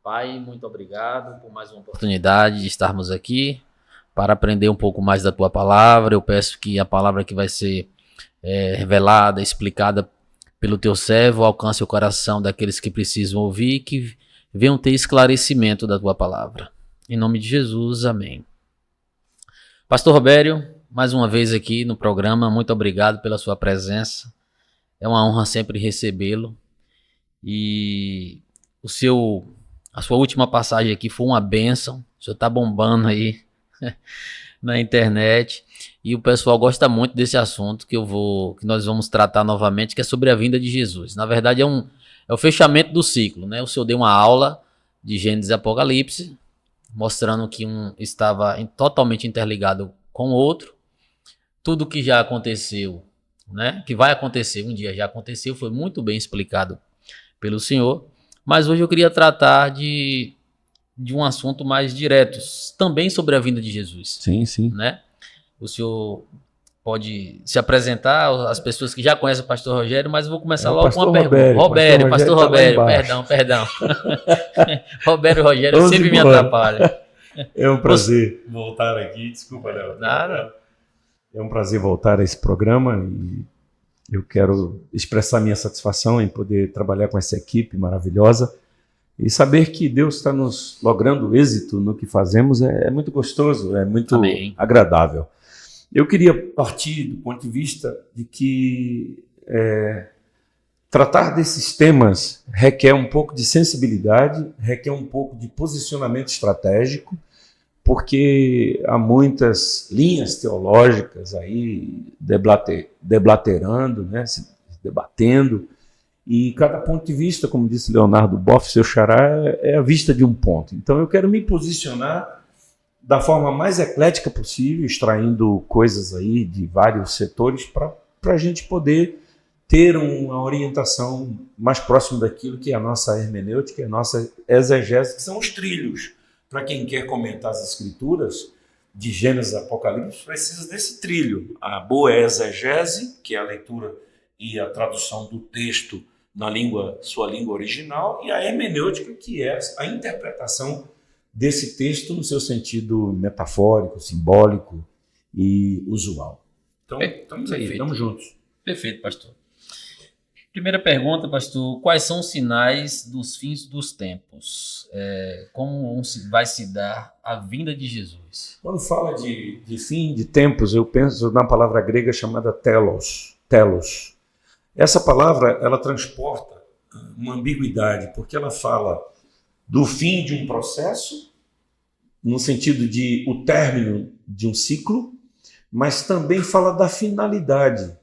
Pai, muito obrigado por mais uma oportunidade de estarmos aqui para aprender um pouco mais da Tua palavra. Eu peço que a palavra que vai ser revelada, explicada pelo Teu servo, alcance o coração daqueles que precisam ouvir e que venham ter esclarecimento da Tua palavra. Em nome de Jesus, amém. Pastor Robério, mais uma vez aqui no programa, muito obrigado pela sua presença. É uma honra sempre recebê-lo. E a sua última passagem aqui foi uma bênção. O senhor está bombando aí na internet. E o pessoal gosta muito desse assunto que nós vamos tratar novamente, que é sobre a vinda de Jesus. Na verdade, é o fechamento do ciclo, né? O senhor deu uma aula de Gênesis e Apocalipse, mostrando que um estava totalmente interligado com o outro. Tudo que já aconteceu, né? Que vai acontecer, um dia já aconteceu, foi muito bem explicado pelo senhor. Mas hoje eu queria tratar de um assunto mais direto, também sobre a vinda de Jesus. Sim, sim. Né? O senhor pode se apresentar, as pessoas que já conhecem o pastor Rogério, mas eu vou começar logo com uma pergunta. Pastor Robério, perdão. Robério e Rogério sempre me atrapalham. É um prazer voltar aqui, desculpa, Léo. Nada. É um prazer voltar a esse programa e eu quero expressar minha satisfação em poder trabalhar com essa equipe maravilhosa e saber que Deus está nos logrando êxito no que fazemos é muito gostoso, é muito agradável. Eu queria partir do ponto de vista de que tratar desses temas requer um pouco de sensibilidade, requer um pouco de posicionamento estratégico, porque há muitas linhas teológicas aí deblaterando, né, se debatendo, e cada ponto de vista, como disse Leonardo Boff, seu xará, é a vista de um ponto. Então eu quero me posicionar da forma mais eclética possível, extraindo coisas aí de vários setores para a gente poder ter uma orientação mais próxima daquilo que é a nossa hermenêutica, a nossa exegese, que são os trilhos. Para quem quer comentar as escrituras de Gênesis e Apocalipse, precisa desse trilho. A boa exegese, que é a leitura e a tradução do texto na sua língua original, e a hermenêutica, que é a interpretação desse texto no seu sentido metafórico, simbólico e usual. Então, estamos aí, estamos juntos. Perfeito, pastor. Primeira pergunta, pastor, quais são os sinais dos fins dos tempos? Como vai se dar a vinda de Jesus? Quando fala de fim de tempos, eu penso na palavra grega chamada telos. Essa palavra, ela transporta uma ambiguidade, porque ela fala do fim de um processo, no sentido de o término de um ciclo, mas também fala da finalidade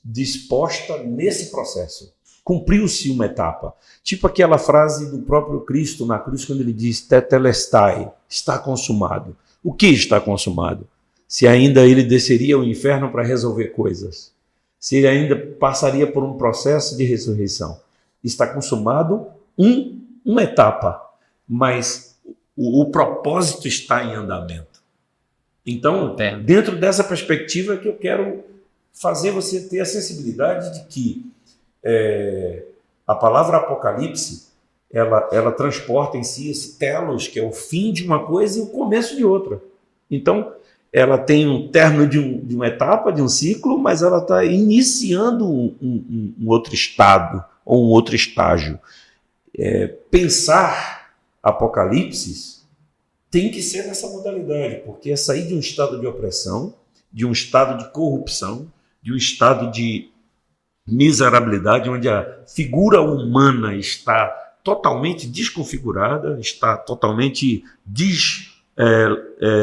disposta nesse processo. Cumpriu-se uma etapa. Tipo aquela frase do próprio Cristo na cruz, quando ele diz tetelestai, está consumado. O que está consumado? Se ainda ele desceria ao inferno para resolver coisas. Se ele ainda passaria por um processo de ressurreição. Está consumado uma etapa, mas o propósito está em andamento. Então, dentro dessa perspectiva é que eu quero fazer você ter a sensibilidade de que a palavra Apocalipse, ela transporta em si esse telos, que é o fim de uma coisa e o começo de outra. Então, ela tem um término de uma etapa, de um ciclo, mas ela está iniciando um outro estado ou um outro estágio. Pensar Apocalipse tem que ser nessa modalidade, porque é sair de um estado de opressão, de um estado de corrupção, de um estado de miserabilidade, onde a figura humana está totalmente desconfigurada, está totalmente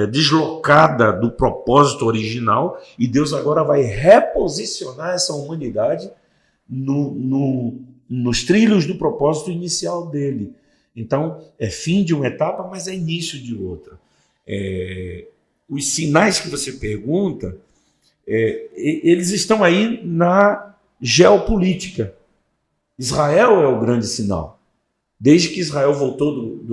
deslocada do propósito original, e Deus agora vai reposicionar essa humanidade nos trilhos do propósito inicial dele. Então, é fim de uma etapa, mas é início de outra. Os sinais que você pergunta, eles estão aí na geopolítica. Israel é o grande sinal. Desde que Israel voltou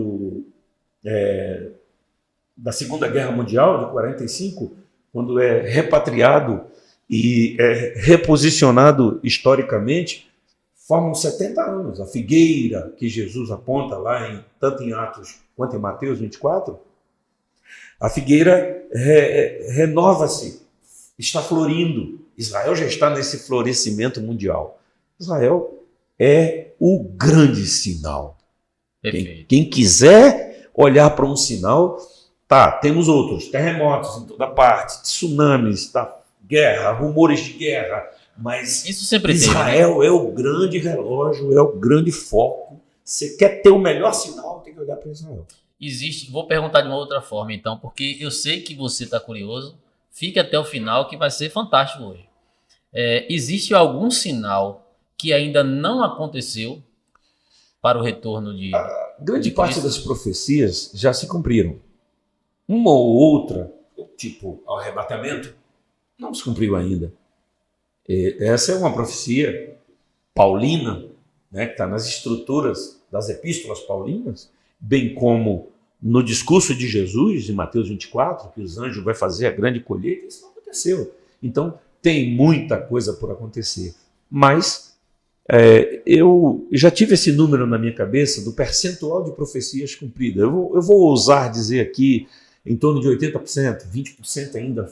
da Segunda Guerra Mundial, de 45, quando é repatriado e é reposicionado historicamente, formam 70 anos. A figueira que Jesus aponta lá, tanto em Atos quanto em Mateus 24, a figueira renova-se, está florindo. Israel já está nesse florescimento mundial. Israel é o grande sinal. Quem quiser olhar para um sinal, temos outros, terremotos em toda parte, tsunamis, guerra, rumores de guerra, mas isso sempre Israel teve, né? É o grande relógio, é o grande foco. Você quer ter o melhor sinal, tem que olhar para Israel. Vou perguntar de uma outra forma então, porque eu sei que você está curioso, fique até o final que vai ser fantástico hoje. Existe algum sinal que ainda não aconteceu para o retorno de grande parte das profecias já se cumpriram. Uma ou outra, tipo o arrebatamento, não se cumpriu ainda. Essa é uma profecia paulina, né, que está nas estruturas das epístolas paulinas, bem como no discurso de Jesus, em Mateus 24, que os anjos vão fazer a grande colheita. Isso não aconteceu. Então, tem muita coisa por acontecer. Mas eu já tive esse número na minha cabeça do percentual de profecias cumpridas. Eu vou ousar dizer aqui em torno de 80%, 20% ainda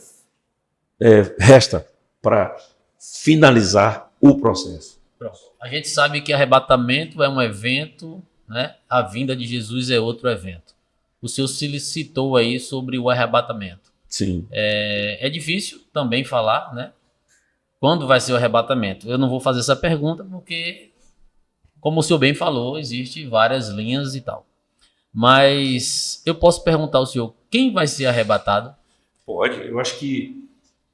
resta para finalizar o processo. Pronto. A gente sabe que arrebatamento é um evento, né? A vinda de Jesus é outro evento. O senhor se citou aí sobre o arrebatamento. Sim. É difícil também falar, né? Quando vai ser o arrebatamento? Eu não vou fazer essa pergunta porque, como o senhor bem falou, existem várias linhas e tal. Mas eu posso perguntar ao senhor, quem vai ser arrebatado? Pode. Eu acho que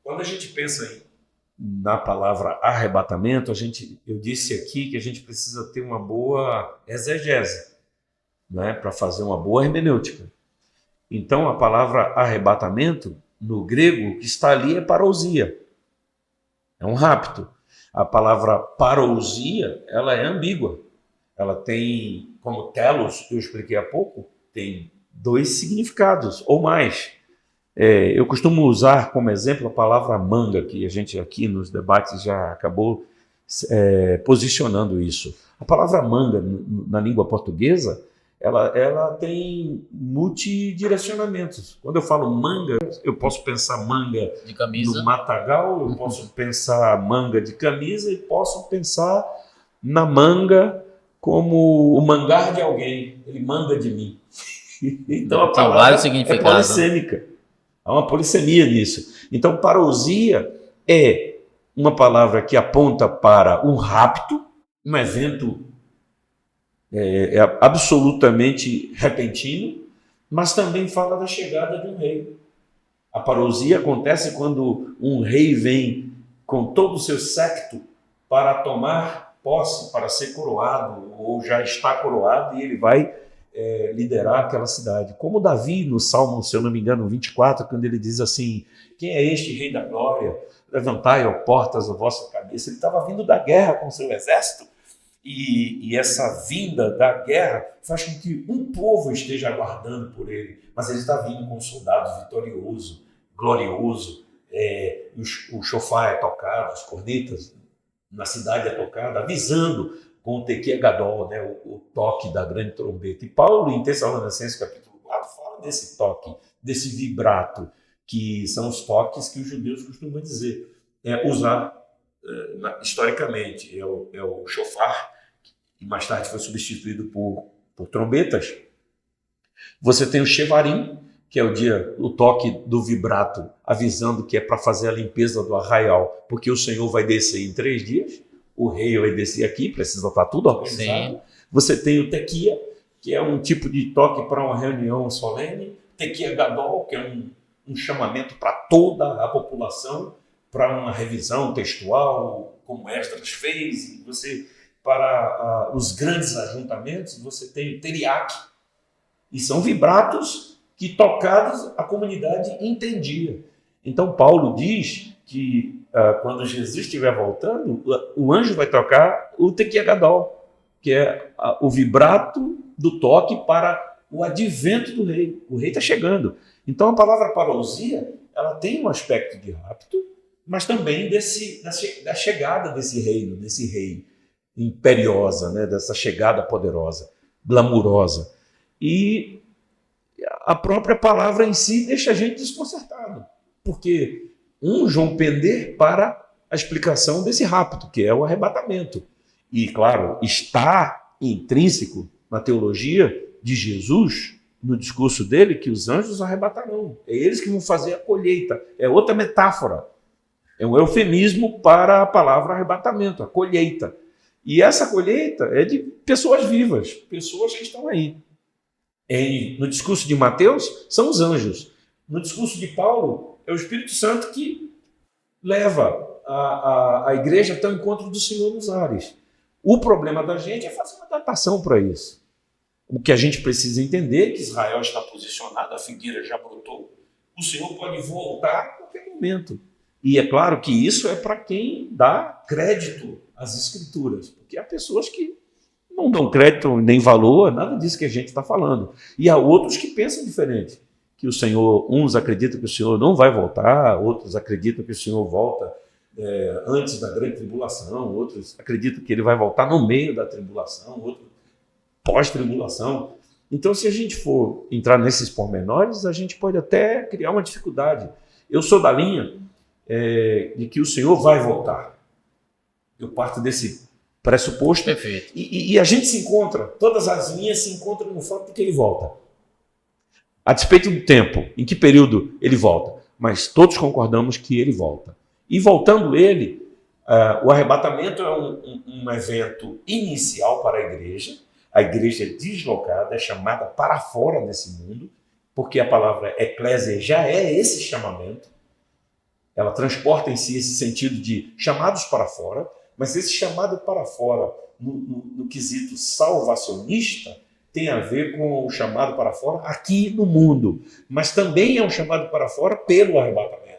quando a gente pensa na palavra arrebatamento, eu disse aqui que a gente precisa ter uma boa exegese, né, para fazer uma boa hermenêutica. Então, a palavra arrebatamento, no grego, o que está ali é parousia. É um rapto. A palavra parousia, ela é ambígua. Ela tem, como telos, que eu expliquei há pouco, tem 2 significados ou mais. Eu costumo usar como exemplo a palavra manga, que a gente aqui nos debates já acabou posicionando isso. A palavra manga, na língua portuguesa, ela tem multidirecionamentos. Quando eu falo manga, eu posso pensar manga de camisa, no matagal, eu posso pensar manga de camisa e posso pensar na manga como o mangar de alguém. Ele manga de mim. Então a palavra é polissêmica. Há uma polissemia nisso. Então, parousia é uma palavra que aponta para um rapto, um evento absolutamente repentino, mas também fala da chegada de um rei. A parousia acontece quando um rei vem com todo o seu séquito para tomar posse, para ser coroado, ou já está coroado, e ele vai liderar aquela cidade. Como Davi, no Salmo, se eu não me engano, 24, quando ele diz assim: quem é este rei da glória? Levantai, ó portas, a vossa cabeça. Ele estava vindo da guerra com seu exército, e essa vinda da guerra faz com que um povo esteja aguardando por ele, mas ele está vindo com um soldado vitorioso, glorioso, o chofar é tocado, as cornetas na cidade é tocada, avisando com o tequia gadol, né, o toque da grande trombeta. E Paulo, em Tessalonicenses capítulo 4, fala desse toque, desse vibrato, que são os toques que os judeus costumam dizer, usar historicamente. É o chofar, que mais tarde foi substituído por trombetas. Você tem o shevarim, que é o toque do vibrato, avisando que é para fazer a limpeza do arraial, porque o Senhor vai descer em 3 dias. O rei vai descer aqui, precisa estar tudo organizado. Sim. Você tem o tequia, que é um tipo de toque para uma reunião solene. Tequia gadol, que é um chamamento para toda a população, para uma revisão textual, como Esdras fez. E você, para os grandes ajuntamentos, você tem o teriaque. E são vibratos que, tocados, a comunidade entendia. Então, Paulo diz que quando Jesus estiver voltando, o anjo vai tocar o tequia gadol, que é o vibrato do toque para o advento do rei. O rei está chegando. Então, a palavra parousia, ela tem um aspecto de rapto, mas também da chegada desse reino, desse rei. imperiosa, né, dessa chegada poderosa, glamurosa. E a própria palavra em si deixa a gente desconcertado, porque uns vão pender para a explicação desse rapto, que é o arrebatamento. E, claro, está intrínseco na teologia de Jesus, no discurso dele, que os anjos arrebatarão. É eles que vão fazer a colheita. É outra metáfora. É um eufemismo para a palavra arrebatamento, a colheita. E essa colheita é de pessoas vivas, pessoas que estão aí. No discurso de Mateus, são os anjos. No discurso de Paulo, é o Espírito Santo que leva a igreja até o encontro do Senhor nos ares. O problema da gente é fazer uma adaptação para isso. O que a gente precisa entender é que Israel está posicionado, a figueira já brotou. O Senhor pode voltar a qualquer momento. E é claro que isso é para quem dá crédito às Escrituras, porque há pessoas que não dão crédito nem valor a nada disso que a gente está falando. E há outros que pensam diferente, que o Senhor, uns acreditam que o Senhor não vai voltar, outros acreditam que o Senhor volta antes da grande tribulação, outros acreditam que ele vai voltar no meio da tribulação, outros pós-tribulação. Então, se a gente for entrar nesses pormenores, a gente pode até criar uma dificuldade. Eu sou da linha de que o Senhor vai voltar. Eu parto desse pressuposto. Perfeito. E a gente se encontra, todas as linhas se encontram no fato de que ele volta. A despeito do tempo, em que período ele volta, mas todos concordamos que ele volta. E voltando ele, o arrebatamento é um evento inicial para a igreja é deslocada, é chamada para fora desse mundo, porque a palavra eclésia já é esse chamamento, ela transporta em si esse sentido de chamados para fora, mas esse chamado para fora, no quesito salvacionista, tem a ver com o chamado para fora aqui no mundo, mas também é um chamado para fora pelo arrebatamento.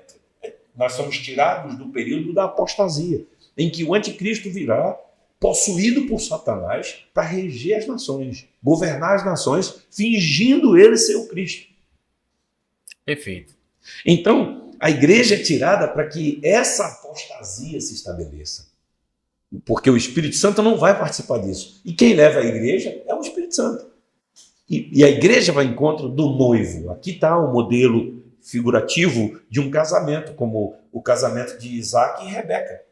Nós somos tirados do período da apostasia, em que o anticristo virá possuído por Satanás para reger as nações, governar as nações, fingindo ele ser o Cristo. Perfeito. Então, a igreja é tirada para que essa apostasia se estabeleça. Porque o Espírito Santo não vai participar disso. E quem leva a igreja é o Espírito Santo. E a igreja vai ao encontro do noivo. Aqui está o modelo figurativo de um casamento, como o casamento de Isaac e Rebeca.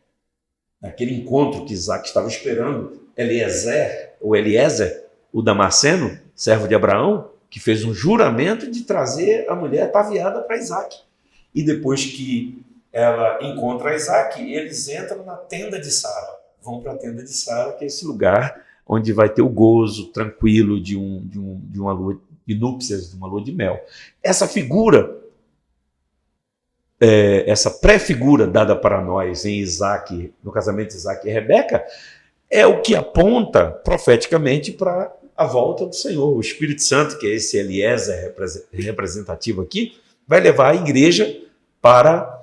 Naquele encontro que Isaac estava esperando, Eliezer, o Damasceno, servo de Abraão, que fez um juramento de trazer a mulher ataviada para Isaac. E depois que ela encontra Isaac, eles entram na tenda de Sara. Vão para a tenda de Sara, que é esse lugar onde vai ter o gozo tranquilo de uma lua de núpcias, de uma lua de mel. Essa figura, essa pré-figura dada para nós em Isaac, no casamento de Isaac e Rebeca, é o que aponta profeticamente para a volta do Senhor. O Espírito Santo, que é esse Eliezer representativo aqui, vai levar a igreja para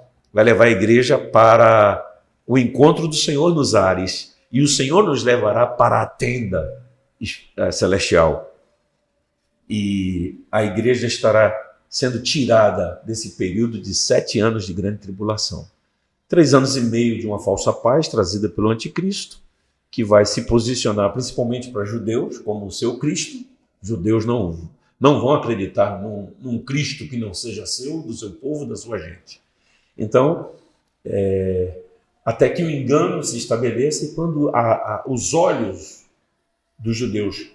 o encontro do Senhor nos ares. E o Senhor nos levará para a tenda celestial. E a igreja estará sendo tirada desse período de 7 anos de grande tribulação. 3 anos e meio de uma falsa paz trazida pelo anticristo, que vai se posicionar principalmente para judeus como o seu Cristo. Judeus não vão acreditar num Cristo que não seja seu, do seu povo, da sua gente. Então, até que o engano se estabeleça, e quando os olhos dos judeus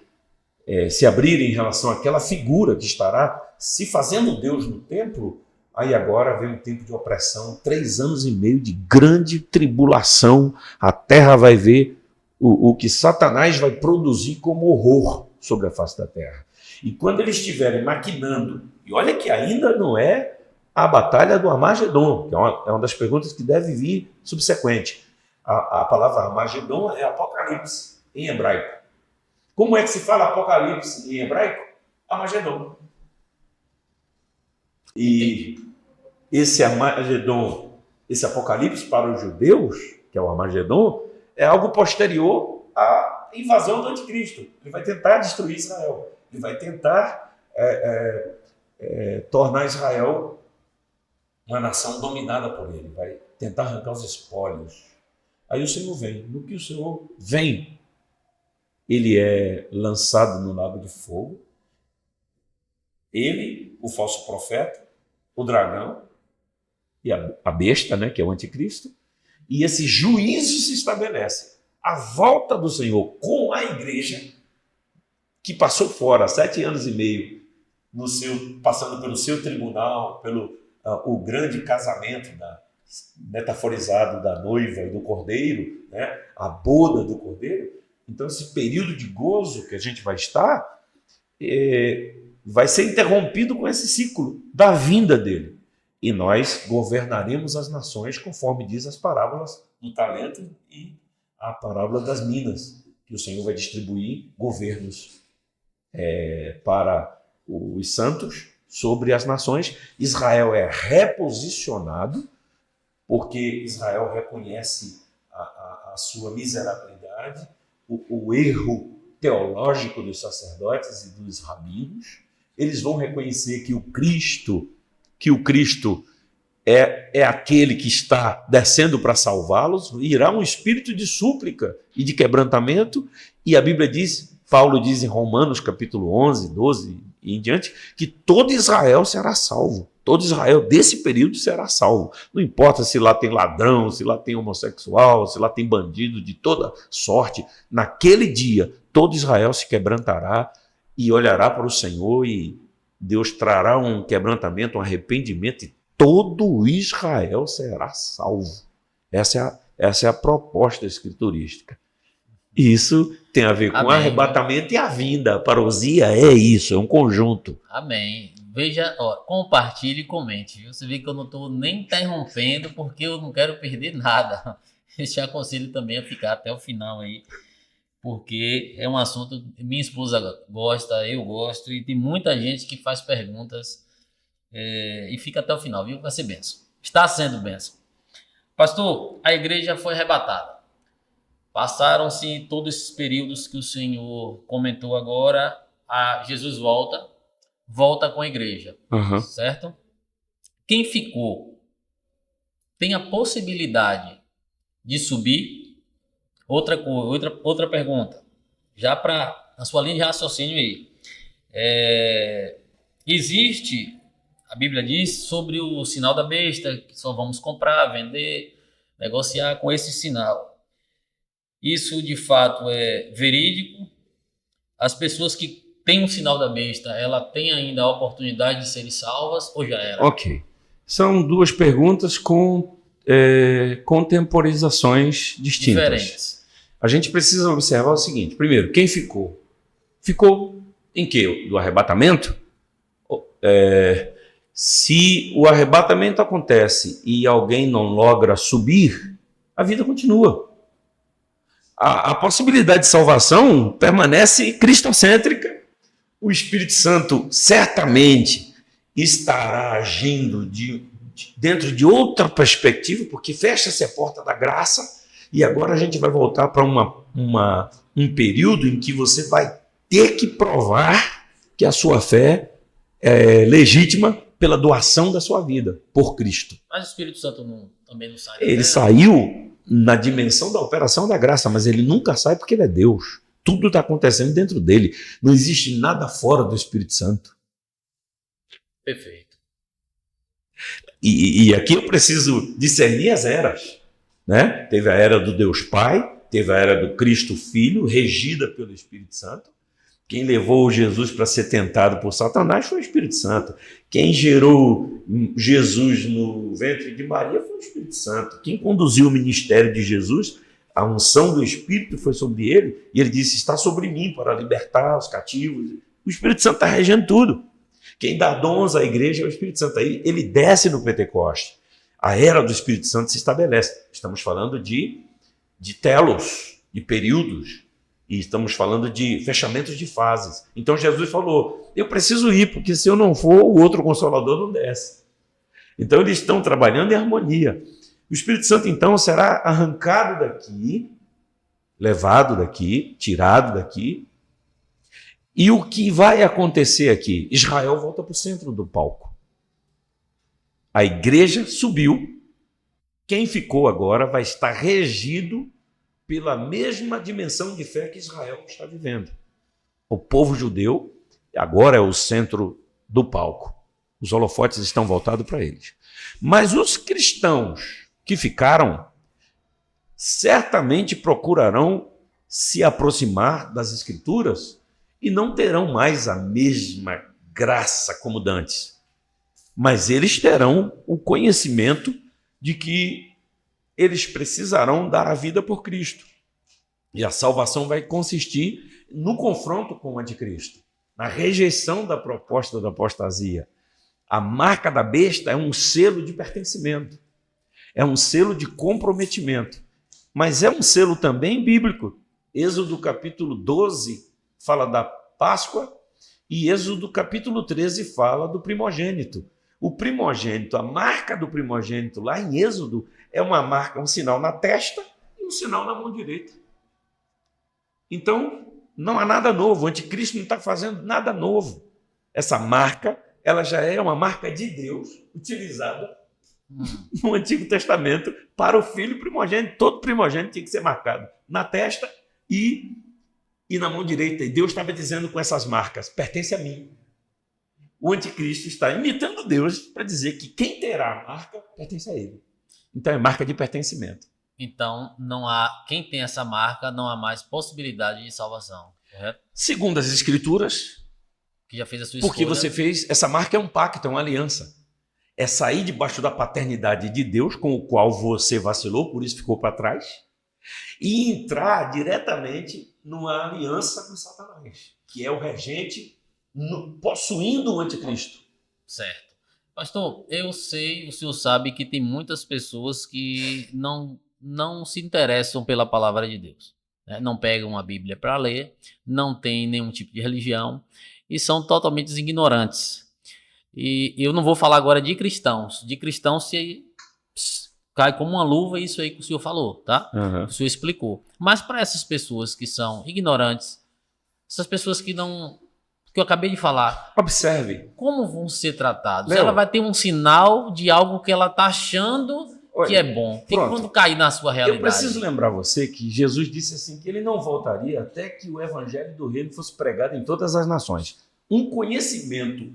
se abrirem em relação àquela figura que estará se fazendo Deus no templo, aí agora vem um tempo de opressão, 3 anos e meio de grande tribulação. A terra vai ver o que Satanás vai produzir como horror sobre a face da terra. E quando eles estiverem maquinando, e olha que ainda não é a batalha do Armagedon, que é uma das perguntas que deve vir subsequente. A palavra Armagedon é Apocalipse, em hebraico. Como é que se fala Apocalipse em hebraico? Armagedon. E esse Armagedon, esse Apocalipse para os judeus, que é o Armagedon, é algo posterior à invasão do anticristo. Ele vai tentar destruir Israel. Ele vai tentar tornar Israel uma nação dominada por ele. Vai tentar arrancar os espólios. Aí o Senhor vem. No que o Senhor vem, ele é lançado no lago de fogo. Ele, o falso profeta, o dragão e a besta, né, que é o anticristo. E esse juízo se estabelece. A volta do Senhor com a igreja, que passou fora 7 anos e meio, passando pelo seu tribunal, pelo o grande casamento metaforizado da noiva e do cordeiro, né, a boda do cordeiro. Então, esse período de gozo que a gente vai estar vai ser interrompido com esse ciclo da vinda dele. E nós governaremos as nações, conforme diz as parábolas do talento e a parábola das minas, que o Senhor vai distribuir governos para os santos sobre as nações. Israel é reposicionado, porque Israel reconhece a sua miserabilidade, o erro teológico dos sacerdotes e dos rabinos. Eles vão reconhecer que o Cristo é aquele que está descendo para salvá-los. Irá um espírito de súplica e de quebrantamento, e a Bíblia diz, Paulo diz em Romanos capítulo 11, 12 e em diante, que todo Israel será salvo. Todo Israel desse período será salvo. Não importa se lá tem ladrão, se lá tem homossexual, se lá tem bandido de toda sorte. Naquele dia, todo Israel se quebrantará e olhará para o Senhor, e Deus trará um quebrantamento, um arrependimento, e todo Israel será salvo. Essa é a proposta escriturística. Isso tem a ver com o arrebatamento e a vinda. A parousia é isso, é um conjunto. Amém. Veja, compartilhe e comente. Você vê que eu não estou nem interrompendo, porque eu não quero perder nada. Eu te aconselho também a ficar até o final aí, porque é um assunto que minha esposa gosta, eu gosto, e tem muita gente que faz perguntas e fica até o final, viu? Vai ser bênção. Está sendo bênção. Pastor, a igreja foi arrebatada. Passaram-se todos esses períodos que o Senhor comentou agora, Jesus volta com a igreja, certo? Quem ficou tem a possibilidade de subir? Outra pergunta, já para a sua linha de raciocínio aí. Existe, a Bíblia diz, sobre o sinal da besta, que só vamos comprar, vender, negociar com esse sinal. Isso de fato é verídico? As pessoas que têm um sinal da besta, ela tem ainda a oportunidade de serem salvas ou já era? Ok. São duas perguntas com contemporizações distintas. Diferentes. A gente precisa observar o seguinte. Primeiro, quem ficou? Ficou em quê? Do arrebatamento? Se o arrebatamento acontece e alguém não logra subir, a vida continua. A possibilidade de salvação permanece cristocêntrica. O Espírito Santo certamente estará agindo dentro de outra perspectiva, porque fecha-se a porta da graça, e agora a gente vai voltar para um período em que você vai ter que provar que a sua fé é legítima pela doação da sua vida por Cristo. Mas o Espírito Santo também não sai. Ele saiu na dimensão da operação da graça, mas ele nunca sai porque ele é Deus. Tudo está acontecendo dentro dele. Não existe nada fora do Espírito Santo. Perfeito. E aqui eu preciso discernir as eras, né? Teve a era do Deus Pai, teve a era do Cristo Filho, regida pelo Espírito Santo. Quem levou Jesus para ser tentado por Satanás foi o Espírito Santo. Quem gerou Jesus no ventre de Maria foi o Espírito Santo. Quem conduziu o ministério de Jesus, a unção do Espírito foi sobre ele, e ele disse, está sobre mim para libertar os cativos. O Espírito Santo está regendo tudo. Quem dá dons à igreja é o Espírito Santo. Aí ele desce no Pentecoste. A era do Espírito Santo se estabelece. Estamos falando de telos, de períodos. E estamos falando de fechamentos de fases. Então Jesus falou, eu preciso ir, porque se eu não for, o outro Consolador não desce. Então eles estão trabalhando em harmonia. O Espírito Santo então será arrancado daqui, levado daqui, tirado daqui. E o que vai acontecer aqui? Israel volta para o centro do palco. A igreja subiu, Quem ficou agora vai estar regido pela mesma dimensão de fé que Israel está vivendo. O povo judeu agora é o centro do palco. Os holofotes estão voltados para eles. Mas os cristãos que ficaram certamente procurarão se aproximar das Escrituras e não terão mais a mesma graça como dantes. Mas eles terão o conhecimento de que eles precisarão dar a vida por Cristo. E a salvação vai consistir no confronto com o anticristo, na rejeição da proposta da apostasia. A marca da besta é um selo de pertencimento, é um selo de comprometimento, mas é um selo também bíblico. Êxodo capítulo 12 fala da Páscoa e Êxodo capítulo 13 fala do primogênito. O primogênito, a marca do primogênito lá em Êxodo é uma marca, um sinal na testa e um sinal na mão direita. Então, não há nada novo, o anticristo não está fazendo nada novo. Essa marca, ela já é uma marca de Deus, utilizada no Antigo Testamento para o filho primogênito. Todo primogênito tinha que ser marcado na testa e na mão direita. E Deus estava dizendo com essas marcas, pertence a mim. O anticristo está imitando Deus para dizer que quem terá a marca pertence a ele. Então é marca de pertencimento. Então, não há quem tem essa marca, não há mais possibilidade de salvação, correto? Segundo as Escrituras, Que já fez a sua porque escolha. você fez, essa marca é um pacto, é uma aliança. É sair debaixo da paternidade de Deus, com o qual você vacilou, por isso ficou para trás, e entrar diretamente numa aliança com Satanás, que é o regente possuindo o anticristo. Certo. Pastor, eu sei, o senhor sabe que tem muitas pessoas que não se interessam pela palavra de Deus, né? Não pegam a Bíblia para ler, não tem nenhum tipo de religião e são totalmente ignorantes. E eu não vou falar agora de cristãos. De cristãos se cai como uma luva isso aí que o senhor falou, tá? Uhum. O senhor explicou. Mas para essas pessoas que são ignorantes, essas pessoas que eu acabei de falar, Observe. como vão ser tratados? Léo, ela vai ter um sinal de algo que ela está achando olha, que é bom. E pronto. quando cair na sua realidade? Eu preciso lembrar você que Jesus disse assim que ele não voltaria até que o evangelho do reino fosse pregado em todas as nações. Um conhecimento,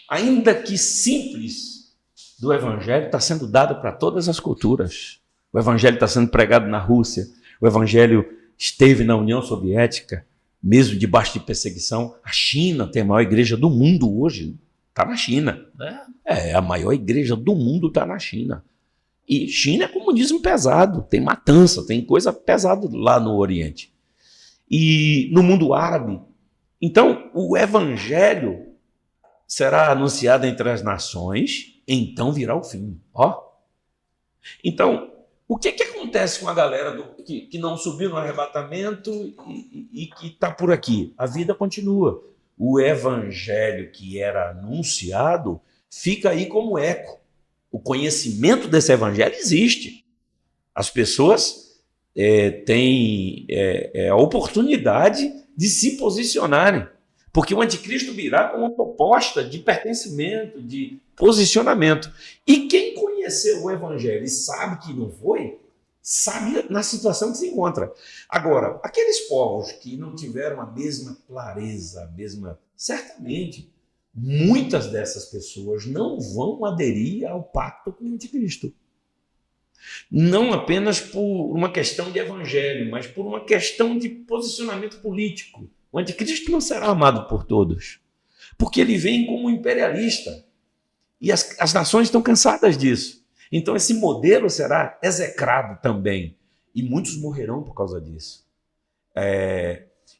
ainda que simples, do evangelho está sendo dado para todas as culturas. O evangelho está sendo pregado na Rússia, o evangelho esteve na União Soviética, mesmo debaixo de perseguição. A China tem a maior igreja do mundo hoje, está na China. A maior igreja do mundo está na China. E China é comunismo pesado, tem matança, tem coisa pesada lá no Oriente. E no mundo árabe, então o evangelho será anunciado entre as nações, então virá o fim. Então, o que acontece com a galera que não subiu no arrebatamento e que está por aqui? A vida continua. O evangelho que era anunciado fica aí como eco. O conhecimento desse evangelho existe. As pessoas têm a oportunidade de se posicionarem, porque o anticristo virá com uma proposta de pertencimento, de posicionamento. E quem conheceu o evangelho e sabe que não foi, sabe na situação que se encontra. Agora, aqueles povos que não tiveram a mesma clareza, certamente, muitas dessas pessoas não vão aderir ao pacto com o anticristo. Não apenas por uma questão de evangelho, mas por uma questão de posicionamento político. O anticristo não será amado por todos, porque ele vem como imperialista. E as nações estão cansadas disso. Então esse modelo será execrado também. E muitos morrerão por causa disso.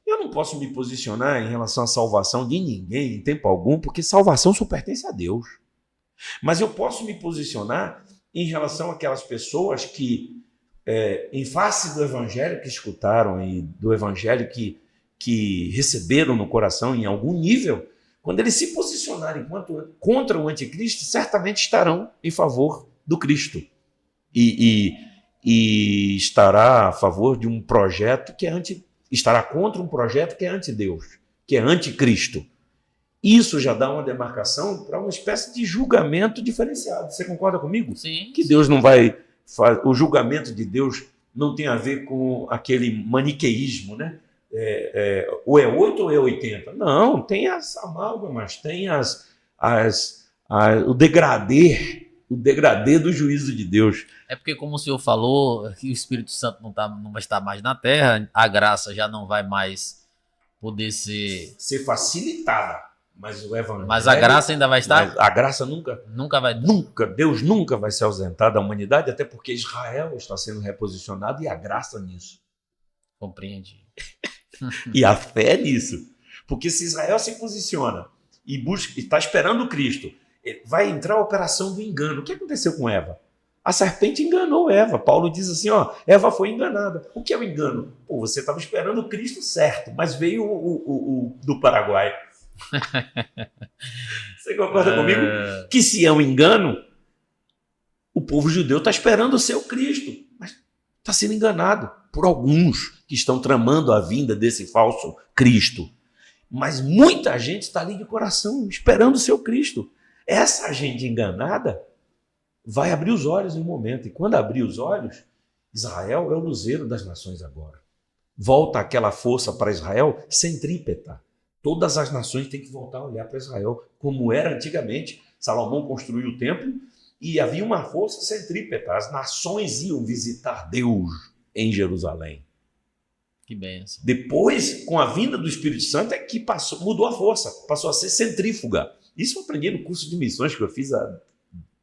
Eu não posso me posicionar em relação à salvação de ninguém em tempo algum, porque salvação só pertence a Deus. Mas eu posso me posicionar em relação àquelas pessoas que, em face do evangelho que escutaram e do evangelho que receberam no coração em algum nível, quando eles se posicionarem contra o anticristo, certamente estarão em favor do Cristo. E estará a favor de um projeto que é estará contra um projeto que é anti-Deus, que é anticristo. Isso já dá uma demarcação para uma espécie de julgamento diferenciado. Você concorda comigo? Sim. Que Deus não vai... O julgamento de Deus não tem a ver com aquele maniqueísmo, né? Ou é 8 ou é 80. Não, tem as amálgamas, tem o degradê do juízo de Deus. É porque, como o senhor falou, que o Espírito Santo não vai estar mais na terra, a graça já não vai mais poder ser facilitada. Mas o evangelho... Mas a graça ainda vai estar? A graça nunca vai... Deus nunca vai se ausentar da humanidade, até porque Israel está sendo reposicionado e a graça nisso. Compreendi. E a fé nisso. Porque se Israel se posiciona e está esperando Cristo, vai entrar a operação do engano. O que aconteceu com Eva? A serpente enganou Eva. Paulo diz assim, Eva foi enganada. O que é o engano? Você estava esperando o Cristo certo, mas veio o do Paraguai. Você concorda comigo? Que se é um engano, o povo judeu está esperando o seu Cristo, mas está sendo enganado por alguns que estão tramando a vinda desse falso Cristo. Mas muita gente está ali de coração, esperando o seu Cristo. Essa gente enganada vai abrir os olhos em um momento. E quando abrir os olhos, Israel é o luzeiro das nações agora. Volta aquela força para Israel centrípeta. Todas as nações têm que voltar a olhar para Israel, como era antigamente. Salomão construiu o templo e havia uma força centrípeta. As nações iam visitar Deus em Jerusalém. Que bênção. Depois, com a vinda do Espírito Santo, é que mudou a força, passou a ser centrífuga. Isso eu aprendi no curso de missões que eu fiz há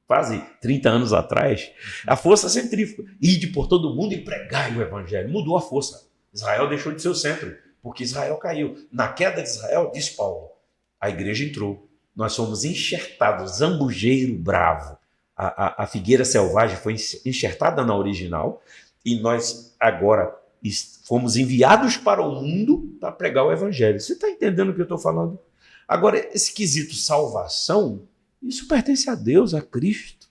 quase 30 anos atrás. A força centrífuga. Ide por todo mundo e pregai o evangelho. Mudou a força. Israel deixou de ser o centro, porque Israel caiu. Na queda de Israel, diz Paulo, a igreja entrou. Nós fomos enxertados, zambujeiro bravo. A figueira selvagem foi enxertada na original e nós agora fomos enviados para o mundo para pregar o evangelho. Você está entendendo o que eu estou falando? Agora, esse quesito salvação, isso pertence a Deus, a Cristo.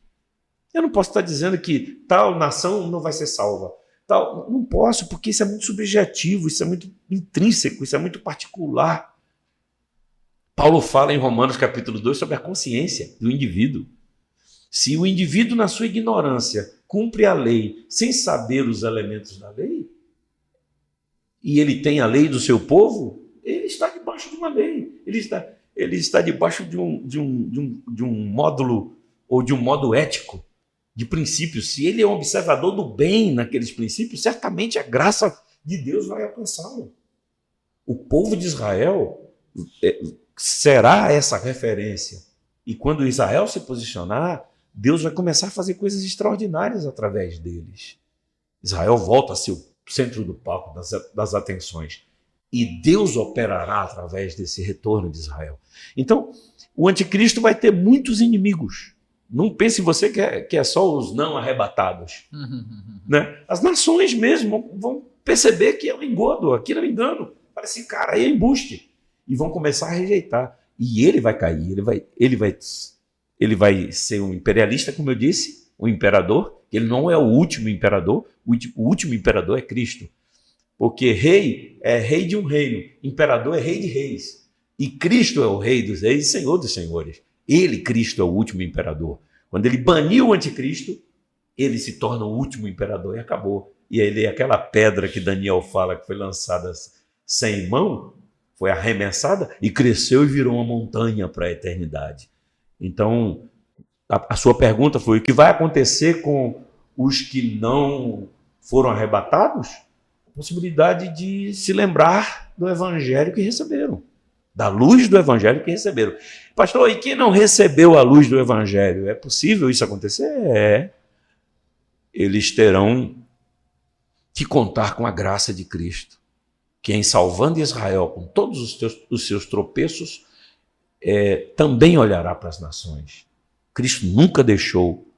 Eu não posso estar dizendo que tal nação não vai ser salva. Não posso, porque isso é muito subjetivo, isso é muito intrínseco, isso é muito particular. Paulo fala em Romanos capítulo 2 sobre a consciência do indivíduo. Se o indivíduo, na sua ignorância, cumpre a lei sem saber os elementos da lei, e ele tem a lei do seu povo, ele está debaixo de uma lei. Ele está debaixo de um módulo ou de um modo ético de princípios. Se ele é um observador do bem naqueles princípios, certamente a graça de Deus vai alcançá-lo. O povo de Israel será essa referência. E quando Israel se posicionar, Deus vai começar a fazer coisas extraordinárias através deles. Israel volta a ser o centro do palco das atenções. E Deus operará através desse retorno de Israel. Então, o anticristo vai ter muitos inimigos. Não pense você que é só os não arrebatados. Né? As nações mesmo vão perceber que é um engodo, aquilo é um engano. Parece, cara, aí é embuste. E vão começar a rejeitar. E ele vai cair, ele vai ser um imperialista, como eu disse, um imperador. Ele não é o último imperador, o último imperador é Cristo. Porque rei é rei de um reino, imperador é rei de reis. E Cristo é o rei dos reis e senhor dos senhores. Ele, Cristo, é o último imperador. Quando ele baniu o anticristo, ele se torna o último imperador e acabou. E ele é aquela pedra que Daniel fala que foi lançada sem mão, foi arremessada e cresceu e virou uma montanha para a eternidade. Então, a sua pergunta foi: o que vai acontecer com os que não foram arrebatados? A possibilidade de se lembrar do evangelho que receberam, da luz do evangelho que receberam. Pastor, e quem não recebeu a luz do evangelho? É possível isso acontecer? É. Eles terão que contar com a graça de Cristo, que em salvando Israel com todos os seus tropeços, também olhará para as nações. Cristo nunca deixou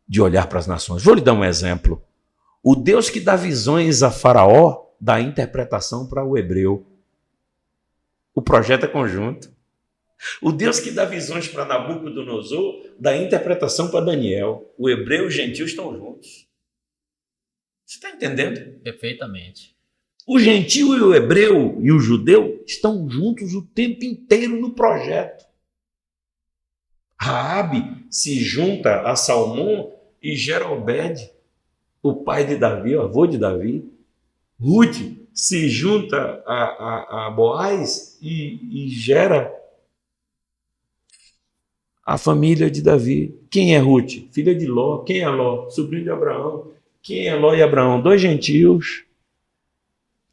de olhar para as nações. Vou lhe dar um exemplo. O Deus que dá visões a Faraó dá interpretação para o hebreu. O projeto é conjunto. O Deus que dá visões para Nabucodonosor dá interpretação para Daniel. O hebreu e o gentil estão juntos. Você está entendendo? Perfeitamente. O gentio e o hebreu e o judeu estão juntos o tempo inteiro no projeto. Raabe se junta a Salmão e gera Obed, o pai de Davi, o avô de Davi. Ruth se junta a Boaz e gera a família de Davi. Quem é Ruth? Filha de Ló. Quem é Ló? Sobrinho de Abraão. Quem é Ló e Abraão? Dois gentios.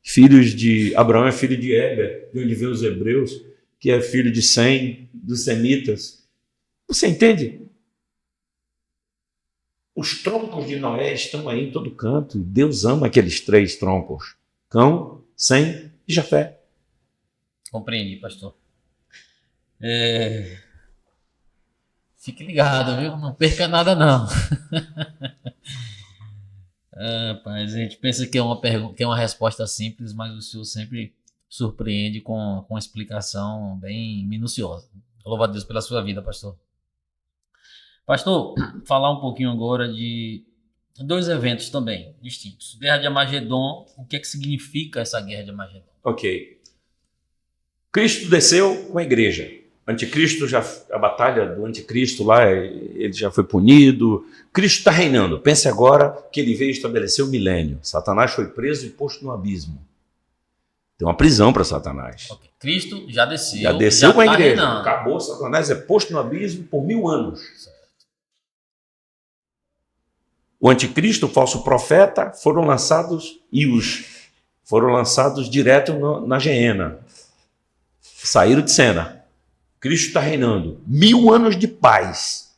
Filhos de Abraão é filho de Éber, de onde vem os hebreus, que é filho de Sem, dos semitas. Você entende? Os troncos de Noé estão aí em todo canto. Deus ama aqueles três troncos: Cão, Sem e Jafé. Compreendi, pastor. Fique ligado, viu? Não perca nada, não. Rapaz, a gente pensa que é uma pergunta, que é uma resposta simples, mas o senhor sempre surpreende com uma explicação bem minuciosa. Louvo a Deus pela sua vida, pastor. Pastor, falar um pouquinho agora de dois eventos também distintos. Guerra de Armagedon, o que é que significa essa Guerra de Armagedon? Ok. Cristo desceu com a igreja. Anticristo, a batalha do anticristo lá, ele já foi punido. Cristo está reinando. Pense agora que ele veio estabelecer o milênio. Satanás foi preso e posto no abismo. Tem uma prisão para Satanás. Okay. Cristo já desceu. Já desceu com a igreja. Reinando. Acabou, Satanás é posto no abismo por 1000 anos. Certo. O anticristo, o falso profeta, foram lançados direto na geena. Saíram de cena. Cristo está reinando. 1000 anos de paz.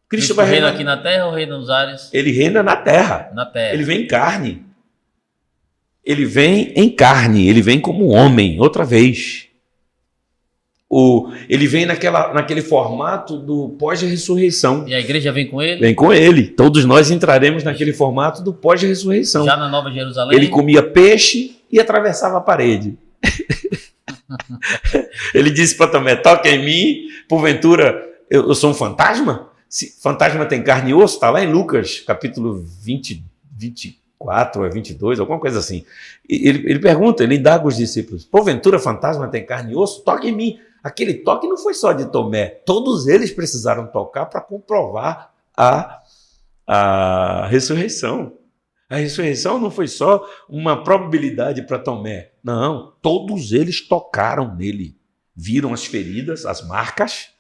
Cristo vai reinar aqui na terra ou reina nos ares? Ele reina na terra. Na terra. Ele vem em carne. Ele vem em carne. Ele vem como homem, outra vez. Ele vem naquele formato do pós-ressurreição. E a igreja vem com ele? Vem com ele. Todos nós entraremos naquele formato do pós-ressurreição. Já na Nova Jerusalém? Ele comia peixe e atravessava a parede. Ele disse para Tomé: toca em mim, porventura eu sou um fantasma? Se fantasma tem carne e osso, está lá em Lucas, capítulo 24 ou 22, alguma coisa assim. Ele pergunta, ele indaga os discípulos: porventura fantasma tem carne e osso? Toca em mim. Aquele toque não foi só de Tomé, todos eles precisaram tocar para comprovar a ressurreição. A ressurreição não foi só uma probabilidade para Tomé. Não, todos eles tocaram nele. Viram as feridas, as marcas,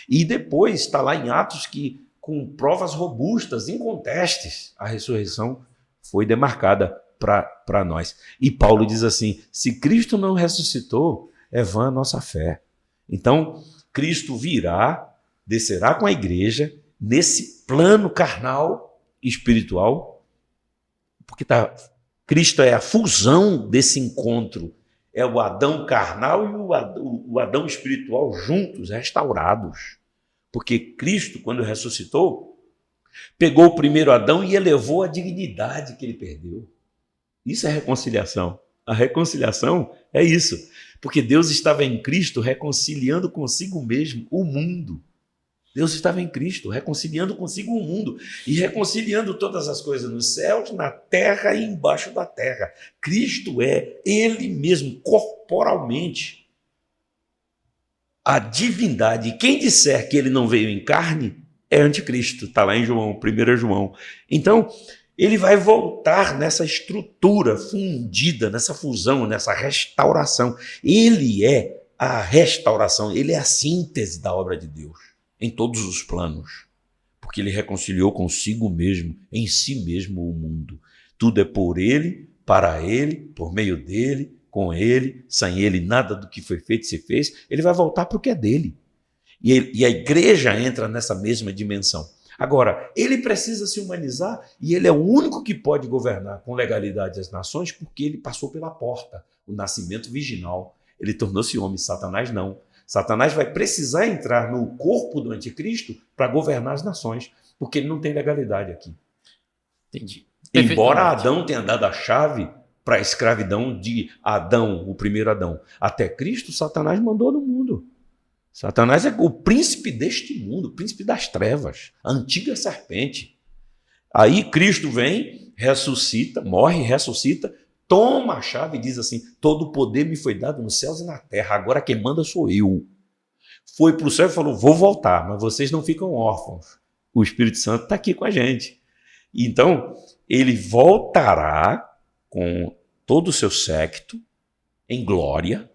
e depois está lá em Atos que, com provas robustas, incontestes, a ressurreição foi demarcada para nós. E Paulo diz assim: se Cristo não ressuscitou, é vã a nossa fé. Então, Cristo virá, descerá com a igreja, nesse plano carnal e espiritual, porque Cristo é a fusão desse encontro. É o Adão carnal e o Adão espiritual juntos, restaurados. Porque Cristo, quando ressuscitou, pegou o primeiro Adão e elevou a dignidade que ele perdeu. Isso é reconciliação. A reconciliação é isso. Porque Deus estava em Cristo reconciliando consigo mesmo o mundo. Deus estava em Cristo, reconciliando consigo o mundo e reconciliando todas as coisas nos céus, na terra e embaixo da terra. Cristo é Ele mesmo, corporalmente, a divindade. Quem disser que Ele não veio em carne é anticristo, está lá em João, 1 João. Então, Ele vai voltar nessa estrutura fundida, nessa fusão, nessa restauração. Ele é a restauração, Ele é a síntese da obra de Deus. Em todos os planos, porque ele reconciliou consigo mesmo, em si mesmo o mundo. Tudo é por ele, para ele, por meio dele, com ele, sem ele, nada do que foi feito se fez. Ele vai voltar para o que é dele. E a igreja entra nessa mesma dimensão. Agora, ele precisa se humanizar e ele é o único que pode governar com legalidade as nações porque ele passou pela porta, o nascimento virginal. Ele tornou-se homem, Satanás não. Satanás vai precisar entrar no corpo do anticristo para governar as nações, porque ele não tem legalidade aqui. Entendi. Embora Adão tenha dado a chave para a escravidão de Adão, o primeiro Adão, até Cristo, Satanás mandou no mundo. Satanás é o príncipe deste mundo, o príncipe das trevas, a antiga serpente. Aí Cristo vem, ressuscita, morre, ressuscita, toma a chave e diz assim: todo o poder me foi dado nos céus e na terra, agora quem manda sou eu. Foi para o céu e falou: vou voltar, mas vocês não ficam órfãos. O Espírito Santo está aqui com a gente. Então, ele voltará com todo o seu séquito em glória,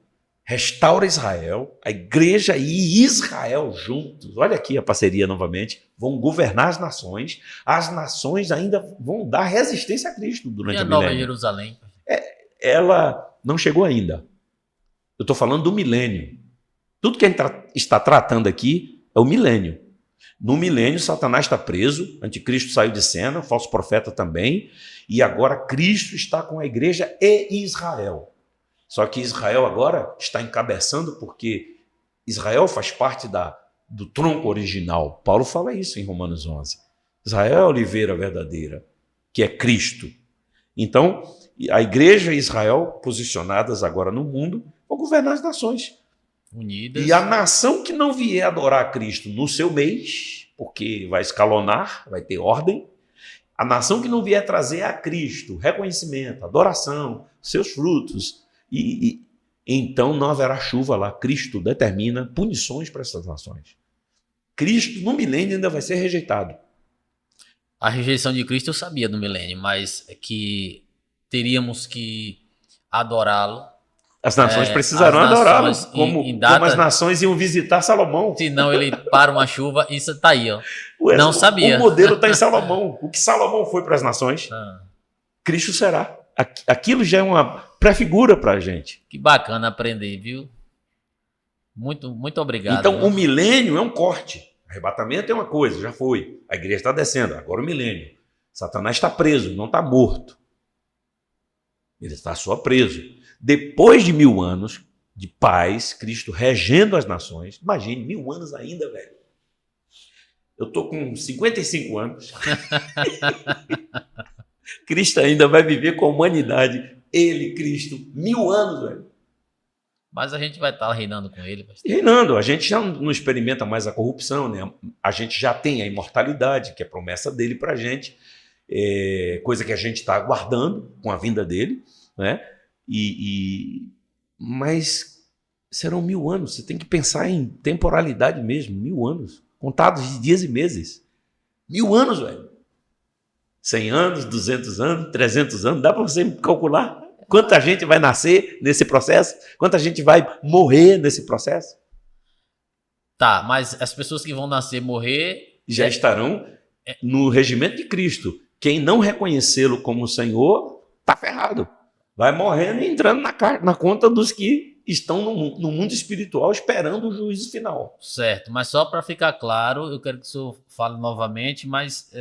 restaura Israel, a igreja e Israel juntos. Olha aqui a parceria novamente. Vão governar as nações ainda vão dar resistência a Cristo durante o milênio. E a Nova Jerusalém? Ela não chegou ainda. Eu estou falando do milênio. Tudo que a gente está tratando aqui é o milênio. No milênio, Satanás está preso, anticristo saiu de cena, falso profeta também, e agora Cristo está com a igreja e Israel. Só que Israel agora está encabeçando porque Israel faz parte do tronco original. Paulo fala isso em Romanos 11. Israel é a oliveira verdadeira, que é Cristo. Então, a igreja e Israel, posicionadas agora no mundo, vão governar as nações. Unidas. E a nação que não vier adorar Cristo no seu mês, porque vai escalonar, vai ter ordem, a nação que não vier trazer a Cristo reconhecimento, adoração, seus frutos, então não haverá chuva lá. Cristo determina punições para essas nações. Cristo no milênio ainda vai ser rejeitado. A rejeição de Cristo eu sabia do milênio, mas é que teríamos que adorá-lo. As nações precisarão adorá-lo, como as nações iam visitar Salomão. Senão ele para uma chuva, isso está aí, ó. Não sabia. O modelo está em Salomão. O que Salomão foi para as nações, Cristo será. Aquilo já é uma pré-figura para a gente. Que bacana aprender, viu? Muito, muito obrigado. Então, o milênio é um corte. Arrebatamento é uma coisa, já foi. A igreja está descendo, agora o milênio. Satanás está preso, não está morto. Ele está só preso. Depois de 1000 anos de paz, Cristo regendo as nações, imagine, 1000 anos ainda, velho. Eu estou com 55 anos. Cristo ainda vai viver com a humanidade. Ele, Cristo, 1000 anos, velho. Mas a gente vai estar reinando com ele. Reinando. A gente já não experimenta mais a corrupção, né? A gente já tem a imortalidade, que é promessa dele para a gente. Coisa que a gente está aguardando com a vinda dele, né? Mas serão 1000 anos. Você tem que pensar em temporalidade mesmo. 1000 anos. Contados de dias e meses. 1000 anos, velho. 100 anos, 200 anos, 300 anos. Dá para você calcular quanta gente vai nascer nesse processo? Quanta gente vai morrer nesse processo? Tá, mas as pessoas que vão nascer e morrer... já estarão no regimento de Cristo. Quem não reconhecê-lo como Senhor, está ferrado. Vai morrendo e entrando na conta dos que estão no mundo espiritual esperando o juízo final. Certo, mas só para ficar claro, eu quero que o senhor fale novamente, mas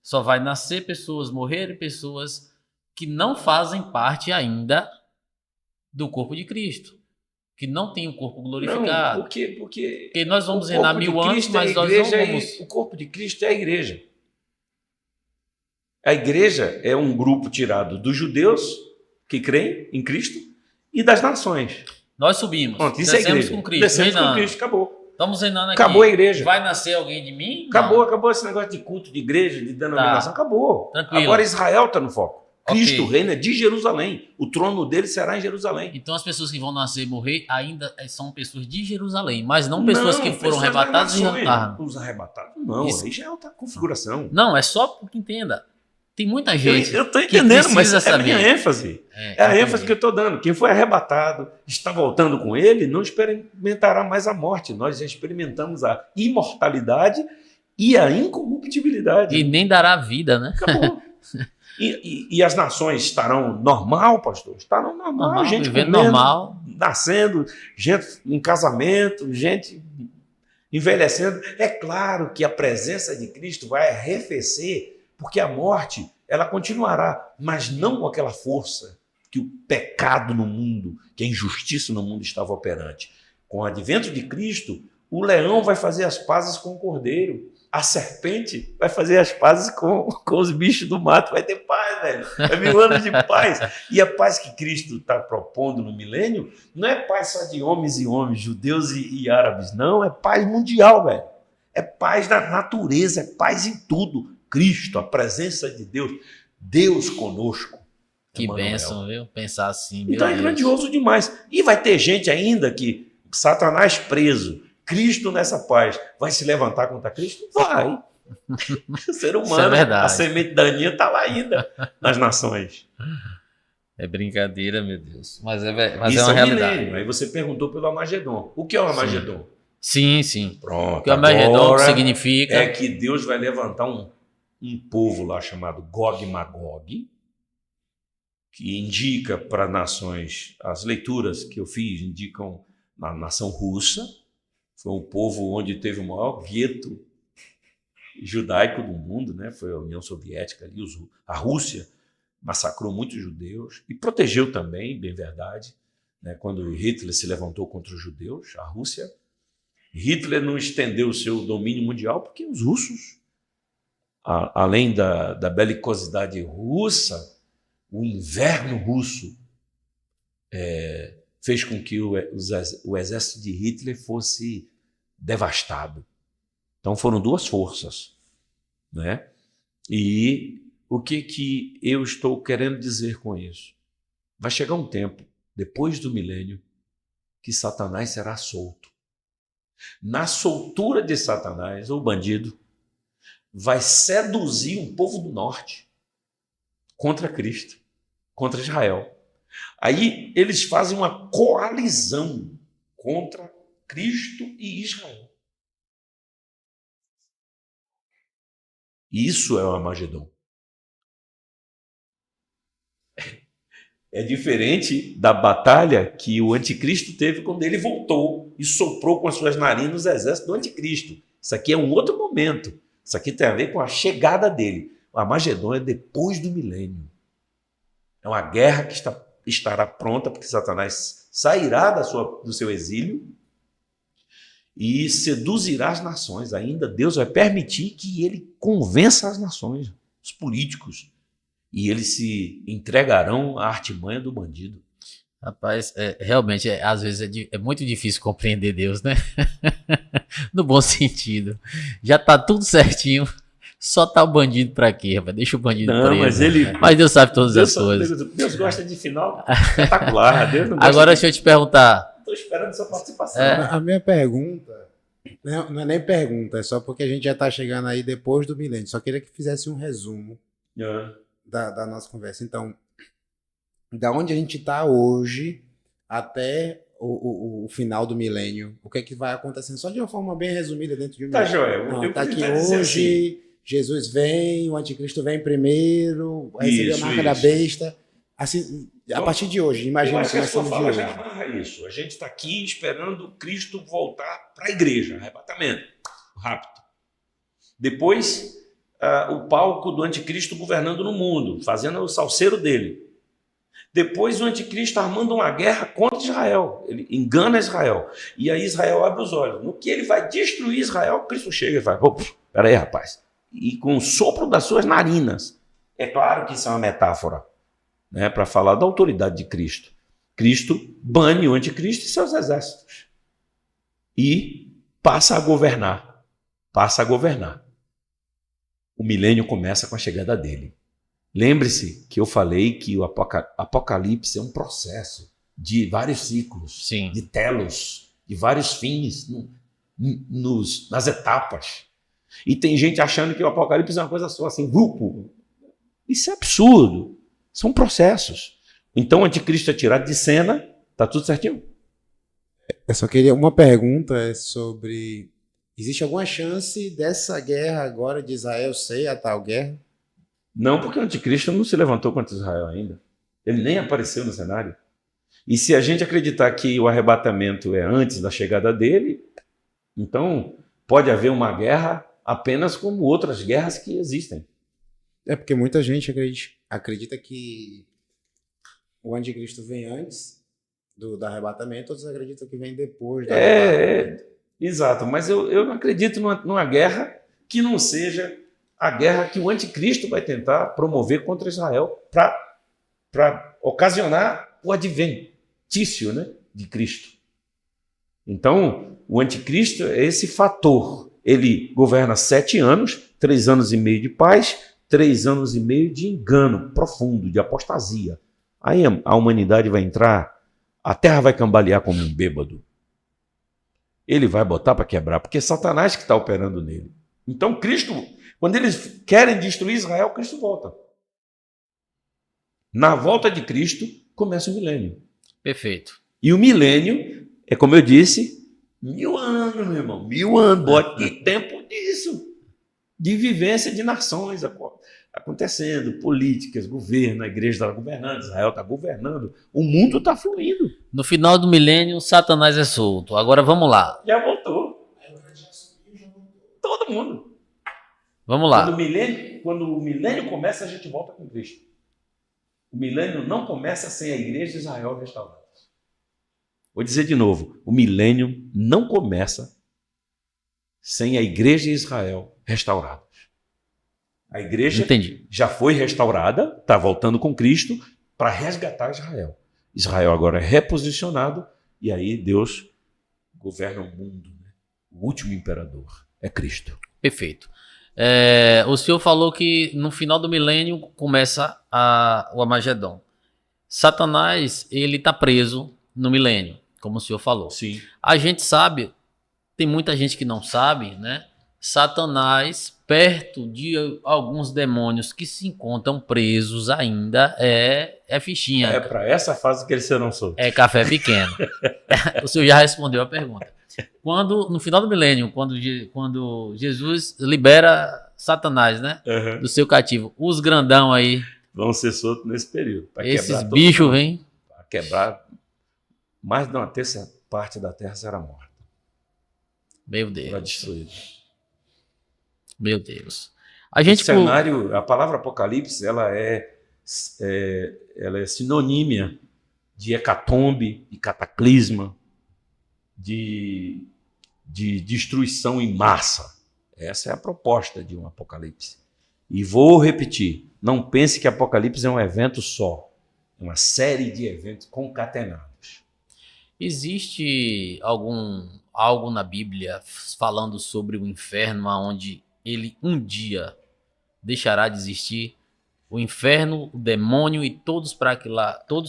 só vai nascer pessoas, morrer pessoas que não fazem parte ainda do corpo de Cristo, que não tem o corpo glorificado. Não, porque nós vamos reinar 1000 anos, mas nós não vamos... O corpo de Cristo é a igreja. A igreja é um grupo tirado dos judeus, que creem em Cristo, e das nações. Nós subimos. Pronto, isso é a igreja. Com Cristo, descemos com Cristo, acabou. Estamos reinando aqui. Acabou a igreja. Vai nascer alguém de mim? Acabou esse negócio de culto, de igreja, de denominação. Acabou. Tranquilo. Agora Israel está no foco. Cristo reina de Jerusalém. O trono dele será em Jerusalém. Então as pessoas que vão nascer e morrer ainda são pessoas de Jerusalém, mas não pessoas que foram arrebatadas e jantaram. Os arrebatados não, aí já é outra configuração. Não, é só porque entenda. Tem muita gente. Eu estou entendendo, mas é a minha saber. ênfase. É a ênfase que eu estou dando. Quem foi arrebatado, está voltando com ele, não experimentará mais a morte. Nós já experimentamos a imortalidade e a incorruptibilidade. E nem dará vida, né? Acabou. E as nações estarão normal, pastor? Estarão normal, gente vivendo comendo, normal, nascendo, gente em casamento, gente envelhecendo. É claro que a presença de Cristo vai arrefecer, porque a morte ela continuará, mas não com aquela força que o pecado no mundo, que a injustiça no mundo estava operante. Com o advento de Cristo, o leão vai fazer as pazes com o cordeiro. A serpente vai fazer as pazes com os bichos do mato. Vai ter paz, velho. É 1000 anos de paz. E a paz que Cristo está propondo no milênio não é paz só de homens e homens, judeus e árabes. Não, é paz mundial, velho. É paz da natureza, é paz em tudo. Cristo, a presença de Deus. Deus conosco. Que bênção, viu? Pensar assim. Então é grandioso demais. E vai ter gente ainda que Satanás preso, Cristo nessa paz, vai se levantar contra Cristo? Vai. O ser humano, a semente daninha está lá ainda nas nações. É brincadeira, meu Deus. Mas é Isso uma realidade. Milênio. Aí você perguntou pelo Armagedon. O que é o Armagedon? Sim. Pronto. O que o Armagedon significa? É que Deus vai levantar um povo lá chamado Gog e Magog, que indica para nações, as leituras que eu fiz indicam na nação russa, foi um povo onde teve o maior gueto judaico do mundo, né? Foi a União Soviética ali, a Rússia massacrou muitos judeus e protegeu também, bem verdade, né? Quando Hitler se levantou contra os judeus, a Rússia, Hitler não estendeu o seu domínio mundial porque os russos, além da belicosidade russa, o inverno russo fez com que o exército de Hitler fosse devastado. Então foram duas forças, né? E o que eu estou querendo dizer com isso? Vai chegar um tempo, depois do milênio, que Satanás será solto. Na soltura de Satanás, o bandido vai seduzir um povo do norte contra Cristo, contra Israel. Aí eles fazem uma coalizão contra Cristo e Israel. Isso é o Armagedon. É diferente da batalha que o anticristo teve quando ele voltou e soprou com as suas narinas o exército do anticristo. Isso aqui é um outro momento. Isso aqui tem a ver com a chegada dele. O Armagedon é depois do milênio. É uma guerra que estará pronta, porque Satanás sairá do seu exílio e seduzirá as nações. Ainda Deus vai permitir que ele convença as nações, os políticos, e eles se entregarão à artimanha do bandido. Rapaz, realmente, às vezes é muito difícil compreender Deus, né? No bom sentido. Já tá tudo certinho, só tá o bandido pra quê, rapaz? Deixa o bandido preso. Mas Deus sabe todas as coisas. Deus gosta de final espetacular. Deus não gosta. Agora deixa eu te perguntar. Estou esperando sua participação. A minha pergunta, não é nem pergunta, é só porque a gente já está chegando aí depois do milênio. Só queria que fizesse um resumo da nossa conversa. Então, da onde a gente está hoje até o final do milênio, o que é que vai acontecendo? Só de uma forma bem resumida dentro de um milênio. Tá, Joel. Está aqui hoje, assim. Jesus vem, o anticristo vem primeiro, recebe a marca da besta. Assim, a partir de hoje, imagina começando de hoje. Já amarra isso. A gente está aqui esperando Cristo voltar para a igreja, arrebatamento, rápido. Depois, o palco do anticristo governando no mundo, fazendo o salseiro dele. Depois o anticristo armando uma guerra contra Israel. Ele engana Israel. E aí Israel abre os olhos. No que ele vai destruir Israel, Cristo chega e fala, peraí, rapaz. E com o sopro das suas narinas. É claro que isso é uma metáfora, né, para falar da autoridade de Cristo. Cristo bane o anticristo e seus exércitos. E passa a governar. Passa a governar. O milênio começa com a chegada dele. Lembre-se que eu falei que o Apocalipse é um processo de vários ciclos, Sim. de telos, de vários fins nas etapas. E tem gente achando que o Apocalipse é uma coisa só, assim, grupo. Isso é absurdo. São processos. Então o anticristo é tirado de cena, tá tudo certinho? Eu só queria uma pergunta sobre... Existe alguma chance dessa guerra agora de Israel ser a tal guerra? Não, porque o anticristo não se levantou contra Israel ainda. Ele nem apareceu no cenário. E se a gente acreditar que o arrebatamento é antes da chegada dele, então pode haver uma guerra apenas como outras guerras que existem. É porque muita gente acredita que o anticristo vem antes do arrebatamento, outros acreditam que vem depois do arrebatamento. Exato, mas eu não acredito numa guerra que não seja a guerra que o anticristo vai tentar promover contra Israel para ocasionar o adventício, né, de Cristo. Então, o anticristo é esse fator. Ele governa 7 anos, 3 anos e meio de paz, 3 anos e meio de engano profundo, de apostasia. Aí a humanidade vai entrar, a terra vai cambalear como um bêbado. Ele vai botar para quebrar, porque é Satanás que está operando nele. Então Cristo, quando eles querem destruir Israel, Cristo volta. Na volta de Cristo, começa o milênio. Perfeito. E o milênio é, como eu disse, 1000 anos, meu irmão. 1000 anos. Bota que tempo disso. De vivência de nações acontecendo, políticas, governo, a igreja está governando, Israel está governando, o mundo está fluindo. No final do milênio, Satanás é solto. Agora vamos lá. Já voltou. Todo mundo. Vamos lá. Quando o milênio começa, a gente volta com Cristo. O milênio não começa sem a igreja de Israel restaurada. Vou dizer de novo, o milênio não começa sem a igreja de Israel restaurada. A igreja já foi restaurada, está voltando com Cristo para resgatar Israel. Israel agora é reposicionado e aí Deus governa o mundo. Né? O último imperador é Cristo. Perfeito. O senhor falou que no final do milênio começa o Armagedon. Satanás, ele está preso no milênio, como o senhor falou. Sim. A gente sabe, tem muita gente que não sabe, né? Satanás, perto de alguns demônios que se encontram presos ainda, é fichinha. É para essa fase que eles serão soltos. É café pequeno. O senhor já respondeu a pergunta. No final do milênio, quando Jesus libera Satanás, né? Uhum. Do seu cativo, os grandão aí. Vão ser soltos nesse período. Esses bichos vêm. Para quebrar, mais de uma terça parte da terra será morta. Meu Deus. Será destruída. Meu Deus. A palavra Apocalipse, ela é sinonímia de hecatombe e cataclisma, de destruição em massa. Essa é a proposta de um Apocalipse. E vou repetir, não pense que Apocalipse é um evento só, é uma série de eventos concatenados. Existe algo na Bíblia falando sobre o inferno, onde ele um dia deixará de existir? O inferno, o demônio e todos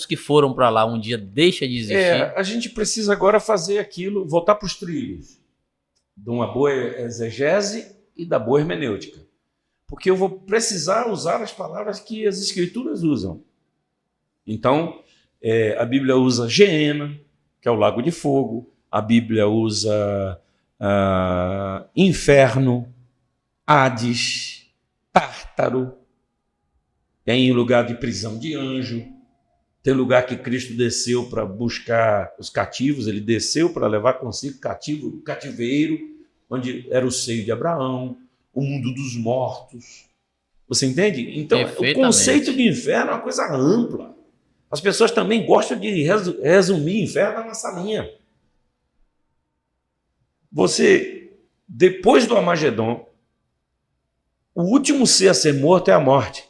que foram para lá um dia deixa de existir? A gente precisa agora fazer aquilo, voltar para os trilhos de uma boa exegese e da boa hermenêutica. Porque eu vou precisar usar as palavras que as escrituras usam. Então, a Bíblia usa Geena, que é o lago de fogo, a Bíblia usa inferno, Hades, Tártaro, tem lugar de prisão de anjo, tem lugar que Cristo desceu para buscar os cativos, ele desceu para levar consigo o cativeiro, onde era o seio de Abraão, o mundo dos mortos. Você entende? Então, o conceito de inferno é uma coisa ampla. As pessoas também gostam de resumir inferno na salinha. Depois do Armagedon, o último ser a ser morto é a morte.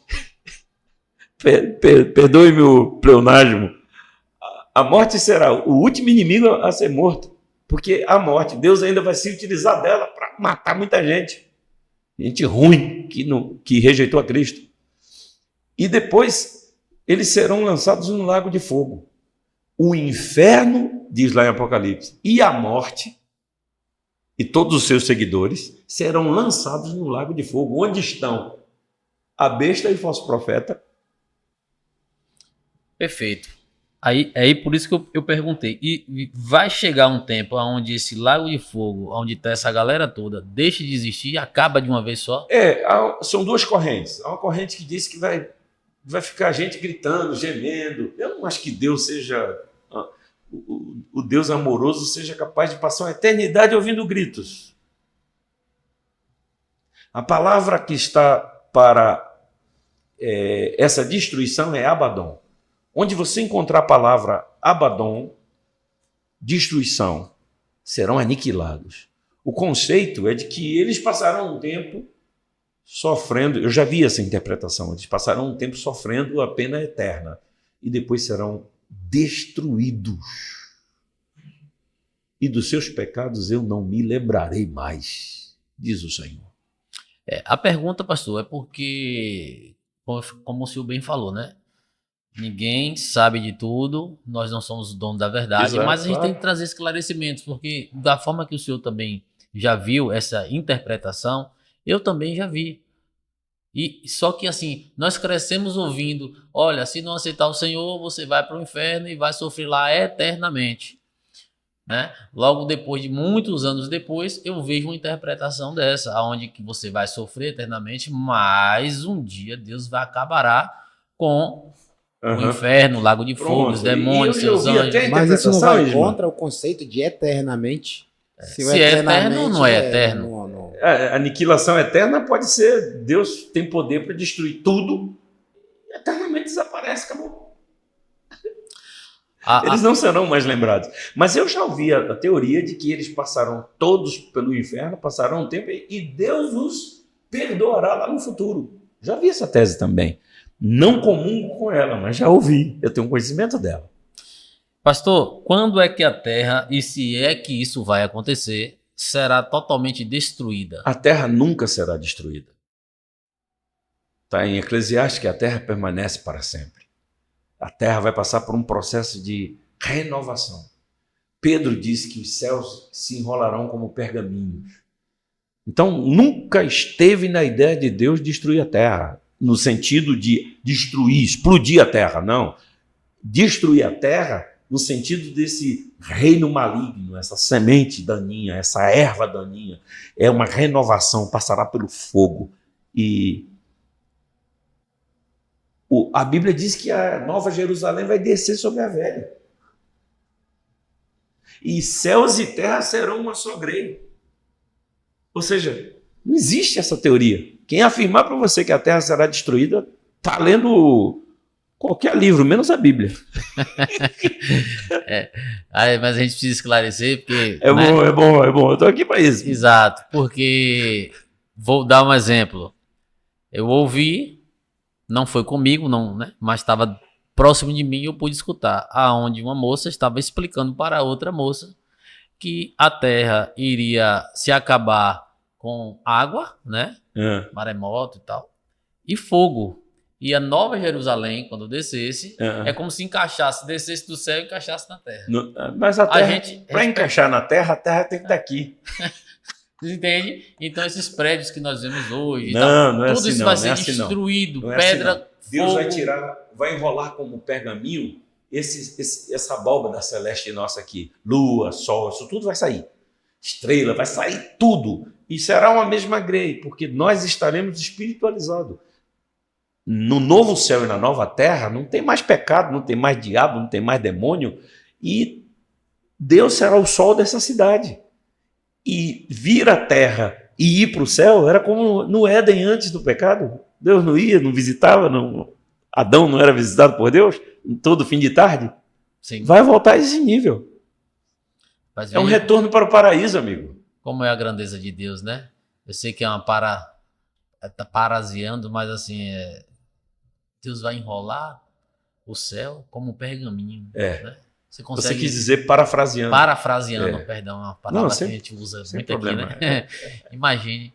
Perdoe-me o pleonasmo. A morte será o último inimigo a ser morto. Porque a morte, Deus ainda vai se utilizar dela para matar muita gente. Gente ruim que rejeitou a Cristo. E depois eles serão lançados no lago de fogo. O inferno, diz lá em Apocalipse, e a morte e todos os seus seguidores serão lançados no lago de fogo, onde estão a besta e o falso profeta. Perfeito. Aí por isso que eu perguntei. E vai chegar um tempo onde esse lago de fogo, onde está essa galera toda, deixa de existir e acaba de uma vez só? São duas correntes. Há uma corrente que diz que vai ficar gente gritando, gemendo. Eu não acho que Deus seja... O Deus amoroso seja capaz de passar uma eternidade ouvindo gritos. A palavra que está para essa destruição é Abaddon. Onde você encontrar a palavra Abaddon, destruição, serão aniquilados. O conceito é de que eles passarão um tempo sofrendo, eu já vi essa interpretação, eles passarão um tempo sofrendo a pena eterna e depois serão destruídos. E dos seus pecados eu não me lembrarei mais, diz o Senhor. A pergunta, pastor, é porque, como o senhor bem falou, né? Ninguém sabe de tudo, nós não somos o dono da verdade, Exato, mas a gente claro. tem que trazer esclarecimentos, porque da forma que o senhor também já viu essa interpretação, eu também já vi. E só que assim, nós crescemos ouvindo, olha, se não aceitar o Senhor, você vai para o inferno e vai sofrer lá eternamente. Né? Logo depois de muitos anos depois, eu vejo uma interpretação dessa, onde que você vai sofrer eternamente, mas um dia Deus vai acabará com o inferno, o lago de fogo, os demônios, seus anjos. Mas isso não vai contra o conceito de eternamente? Se é eterno, não é eterno. A aniquilação eterna pode ser, Deus tem poder para destruir tudo, eternamente desaparece, acabou. Eles não serão mais lembrados. Mas eu já ouvi a teoria de que eles passaram todos pelo inferno, passaram um tempo e Deus os perdoará lá no futuro. Já vi essa tese também. Não comungo com ela, mas já ouvi. Eu tenho conhecimento dela. Pastor, quando é que a Terra, e se é que isso vai acontecer, será totalmente destruída? A Terra nunca será destruída. Está em Eclesiastes que a Terra permanece para sempre. A Terra vai passar por um processo de renovação. Pedro disse que os céus se enrolarão como pergaminhos. Então, nunca esteve na ideia de Deus destruir a Terra, no sentido de destruir, explodir a Terra, não. Destruir a Terra no sentido desse reino maligno, essa semente daninha, essa erva daninha. É uma renovação, passará pelo fogo. E a Bíblia diz que a Nova Jerusalém vai descer sobre a velha. E céus e terra serão uma só grei. Ou seja, não existe essa teoria. Quem afirmar para você que a terra será destruída está lendo qualquer livro, menos a Bíblia. Mas a gente precisa esclarecer, porque... É bom. Eu estou aqui para isso. Exato, porque... Vou dar um exemplo. Eu ouvi... Não foi comigo, não, né? Mas estava próximo de mim e eu pude escutar, aonde uma moça estava explicando para outra moça que a Terra iria se acabar com água, né? Maremoto e tal, e fogo. E a Nova Jerusalém, quando descesse, é como se encaixasse, descesse do céu e encaixasse na Terra. Mas a Terra, para encaixar na Terra, a Terra tem que estar aqui. Você entende? Então esses prédios que nós vemos hoje, não é tudo assim, isso vai ser destruído, pedra, fogo. Deus vai tirar, vai enrolar como pergaminho essa abóbada celeste nossa aqui, lua, sol, isso tudo vai sair. Estrela, vai sair tudo. E será uma mesma grei, porque nós estaremos espiritualizados. No novo céu e na nova terra não tem mais pecado, não tem mais diabo, não tem mais demônio, e Deus será o sol dessa cidade. E vir à terra e ir para o céu era como no Éden antes do pecado. Deus não ia, não visitava, Adão não era visitado por Deus todo fim de tarde. Sim. Vai voltar a esse nível. É um retorno para o paraíso, amigo. Como é a grandeza de Deus, né? Eu sei que é uma tá parasiando, mas assim, Deus vai enrolar o céu como um pergaminho. Né? Você quis dizer parafraseando. Parafraseando, perdão, uma palavra que a gente usa muito problema. Aqui, né? Imagine,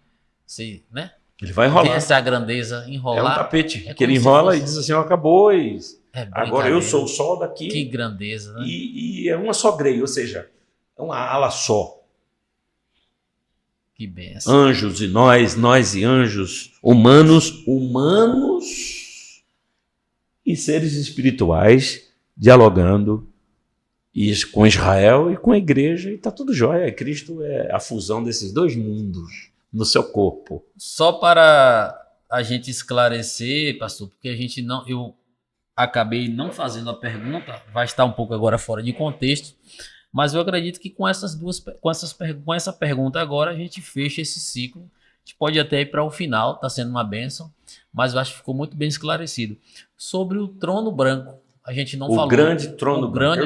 né? Ele vai enrolar. Essa é a grandeza, enrolar. É um tapete que ele enrola e diz assim, acabou, agora eu sou o sol daqui. Que grandeza, né? E é uma só grei, ou seja, é uma ala só. Que benção. Anjos e nós e anjos, humanos e seres espirituais dialogando com Israel e com a igreja, e está tudo jóia. Cristo é a fusão desses dois mundos no seu corpo. Só para a gente esclarecer, pastor, porque eu acabei não fazendo a pergunta, vai estar um pouco agora fora de contexto, mas eu acredito que com essa pergunta agora a gente fecha esse ciclo. A gente pode até ir para o final, está sendo uma bênção, mas eu acho que ficou muito bem esclarecido. Sobre o trono branco, a gente não falou. O grande trono branco.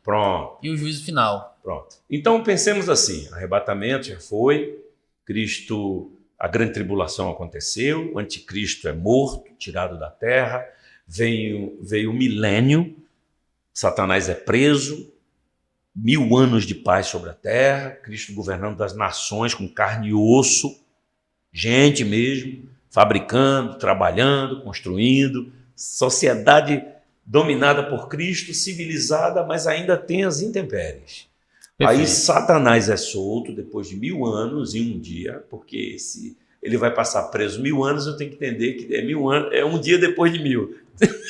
Pronto. E o juízo final. Pronto. Então pensemos assim, arrebatamento já foi, Cristo, a grande tribulação aconteceu, o anticristo é morto, tirado da terra, veio o milênio, Satanás é preso, 1000 anos de paz sobre a terra, Cristo governando das nações com carne e osso, Gente mesmo, fabricando, trabalhando, construindo, sociedade dominada por Cristo, civilizada, mas ainda tem as intempéries. Perfeito. Aí Satanás é solto depois de 1000 anos em um dia, porque se ele vai passar preso 1000 anos, eu tenho que entender que é 1000 anos, é um dia depois de 1000.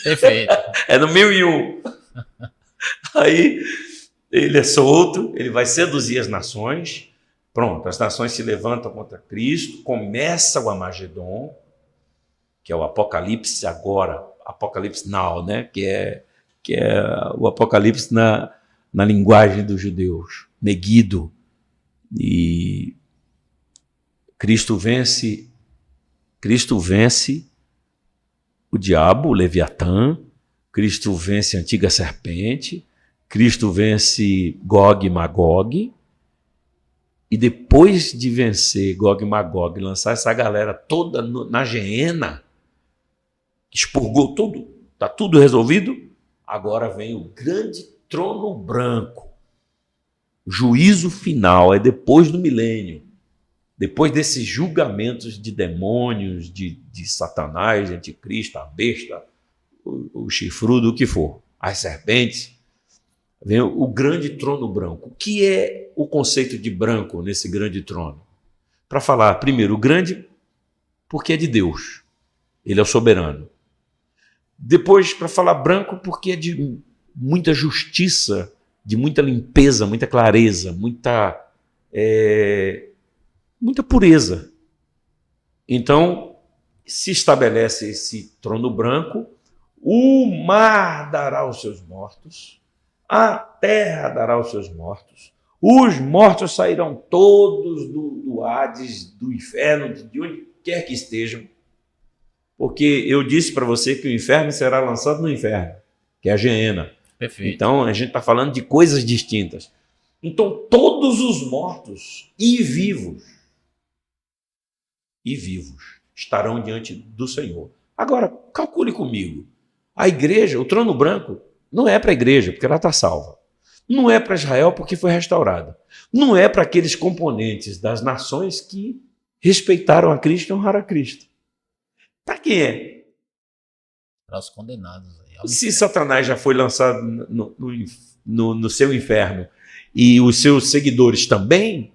Perfeito. É no 1001. Aí ele é solto, ele vai seduzir as nações. Pronto, as nações se levantam contra Cristo, começa o Armagedon, que é o Apocalipse agora, Apocalipse Now, né? que é o Apocalipse na linguagem dos judeus, Meguido. E Cristo vence o diabo, o Leviatã, Cristo vence a antiga serpente, Cristo vence Gog e Magog, e depois de vencer Gog e Magog, lançar essa galera toda na geena, expurgou tudo, está tudo resolvido, agora vem o grande trono branco. O juízo final é depois do milênio, depois desses julgamentos de demônios, de Satanás, de anticristo, a besta, o chifrudo, o que for, as serpentes, vem o grande trono branco. O que é o conceito de branco nesse grande trono? Para falar, primeiro, o grande, porque é de Deus. Ele é o soberano. Depois, para falar branco, porque é de muita justiça, de muita limpeza, muita clareza, muita pureza. Então, se estabelece esse trono branco, o mar dará os seus mortos, a terra dará os seus mortos, os mortos sairão todos do Hades, do inferno, de onde quer que estejam, porque eu disse para você que o inferno será lançado no inferno, que é a geena. Perfeito. Então, a gente está falando de coisas distintas. Então, todos os mortos e vivos estarão diante do Senhor. Agora, calcule comigo. A igreja, o trono branco, não é para a igreja, porque ela está salva. Não é para Israel, porque foi restaurada. Não é para aqueles componentes das nações que respeitaram a Cristo e honraram a Cristo. Para quem é? Para os condenados. Se Satanás já foi lançado no seu inferno e os seus seguidores também,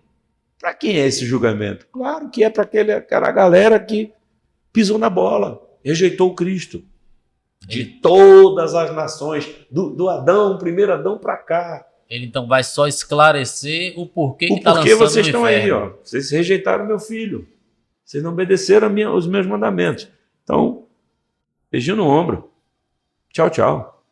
para quem é esse julgamento? Claro que é para aquela galera que pisou na bola, rejeitou o Cristo. De todas as nações, do Adão, primeiro Adão para cá. Ele então vai só esclarecer o porquê que está lançando no inferno. Porque vocês estão aí, ó. Vocês rejeitaram meu filho. Vocês não obedeceram os meus mandamentos. Então, beijinho no ombro. Tchau, tchau.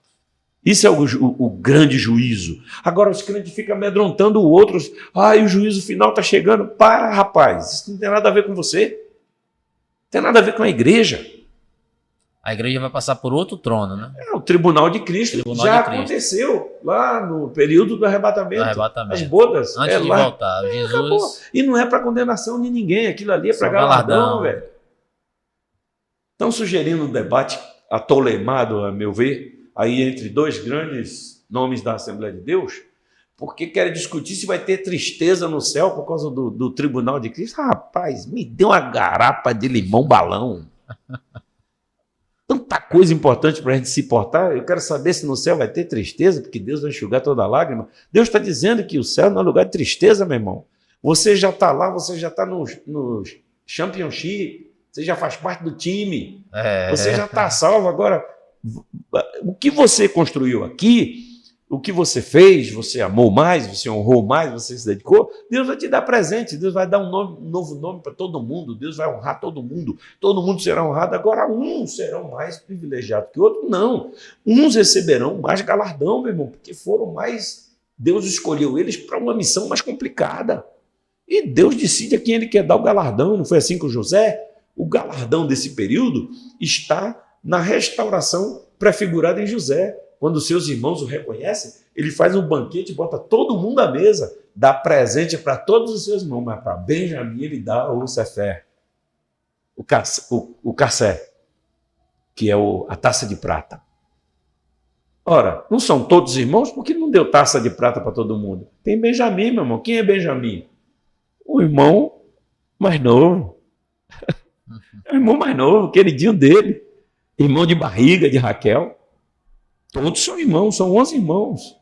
Isso é o grande juízo. Agora os crentes ficam amedrontando outros. O juízo final está chegando. Para, rapaz. Isso não tem nada a ver com você. Não tem nada a ver com a igreja. A igreja vai passar por outro trono, né? O tribunal de Cristo. Já aconteceu lá no período do arrebatamento. As bodas. Antes de voltar. Jesus... Acabou. E não é para condenação de ninguém. Aquilo ali é para galardão, velho. Estão sugerindo um debate atolemado, a meu ver, aí entre dois grandes nomes da Assembleia de Deus, porque querem discutir se vai ter tristeza no céu por causa do tribunal de Cristo. Rapaz, me deu uma garapa de limão balão. Tanta coisa importante para a gente se portar. Eu quero saber se no céu vai ter tristeza, porque Deus vai enxugar toda lágrima. Deus está dizendo que o céu não é lugar de tristeza, meu irmão. Você já está lá, você já está no Championship, você já faz parte do time, você já está salvo. Agora, o que você construiu aqui, o que você fez, você amou mais, você honrou mais, você se dedicou, Deus vai te dar presente, Deus vai dar um novo nome para todo mundo, Deus vai honrar todo mundo será honrado. Agora, uns serão mais privilegiados que outros, não. Uns receberão mais galardão, meu irmão, porque foram mais... Deus escolheu eles para uma missão mais complicada. E Deus decide a quem ele quer dar o galardão. Não foi assim com José? O galardão desse período está na restauração prefigurada em José. Quando seus irmãos o reconhecem, ele faz um banquete, bota todo mundo à mesa, dá presente para todos os seus irmãos, mas para Benjamim ele dá o Sefer, o Cassé, que é a taça de prata. Ora, não são todos irmãos? Por que não deu taça de prata para todo mundo? Tem Benjamim, meu irmão. Quem é Benjamim? O irmão mais novo. É o irmão mais novo, queridinho dele. Irmão de barriga de Raquel. Todos são irmãos, são 11 irmãos,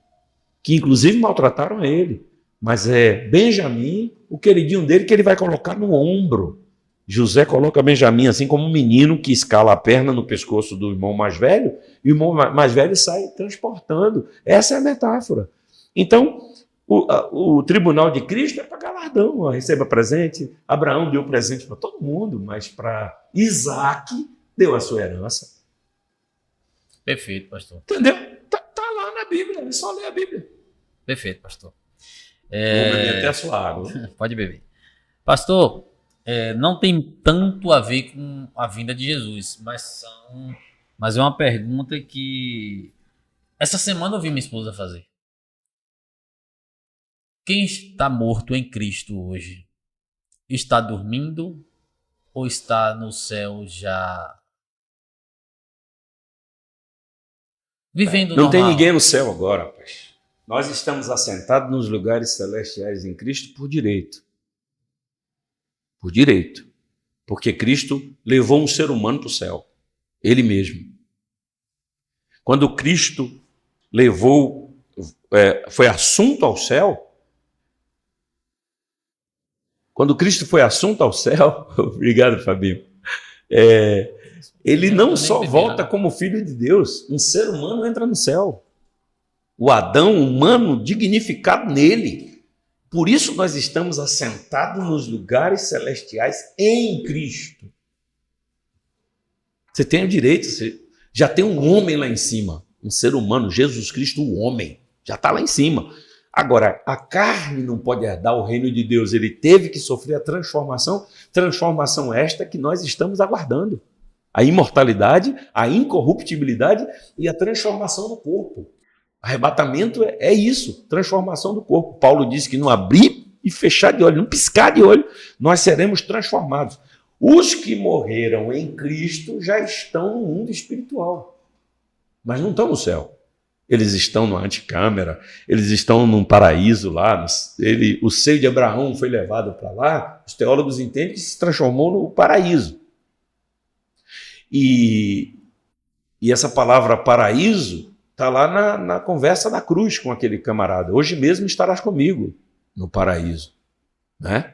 que inclusive maltrataram ele. Mas é Benjamim, o queridinho dele, que ele vai colocar no ombro. José coloca Benjamim assim como um menino que escala a perna no pescoço do irmão mais velho, e o irmão mais velho sai transportando. Essa é a metáfora. Então, o tribunal de Cristo é para galardão, ó, receba presente. Abraão deu presente para todo mundo, mas para Isaac deu a sua herança. Perfeito, pastor. Entendeu? Tá lá na Bíblia, é só ler a Bíblia. Perfeito, pastor. Vou beber até a sua água. Pode beber. Pastor, não tem tanto a ver com a vinda de Jesus, mas é uma pergunta que essa semana eu vi minha esposa fazer. Quem está morto em Cristo hoje está dormindo ou está no céu já vivendo Não normal? tem ninguém no céu agora, rapaz. Nós estamos assentados nos lugares celestiais em Cristo por direito. Por direito. Porque Cristo levou um ser humano para o céu. Ele mesmo. Quando Cristo foi assunto ao céu, quando Cristo foi assunto ao céu, obrigado, Fabinho, ele não só volta como filho de Deus, um ser humano entra no céu. O Adão humano dignificado nele. Por isso nós estamos assentados nos lugares celestiais em Cristo. Você tem o direito, você já tem um homem lá em cima, um ser humano, Jesus Cristo, o homem, já está lá em cima. Agora, a carne não pode herdar o reino de Deus, ele teve que sofrer a transformação esta que nós estamos aguardando. A imortalidade, a incorruptibilidade e a transformação do corpo. Arrebatamento é isso, transformação do corpo. Paulo disse que não abrir e fechar de olho, não piscar de olho, nós seremos transformados. Os que morreram em Cristo já estão no mundo espiritual, mas não estão no céu. Eles estão na anticâmara, eles estão num paraíso lá, o seio de Abraão foi levado para lá, os teólogos entendem que se transformou no paraíso. E essa palavra paraíso está lá na conversa da cruz com aquele camarada. Hoje mesmo estarás comigo no paraíso. Né?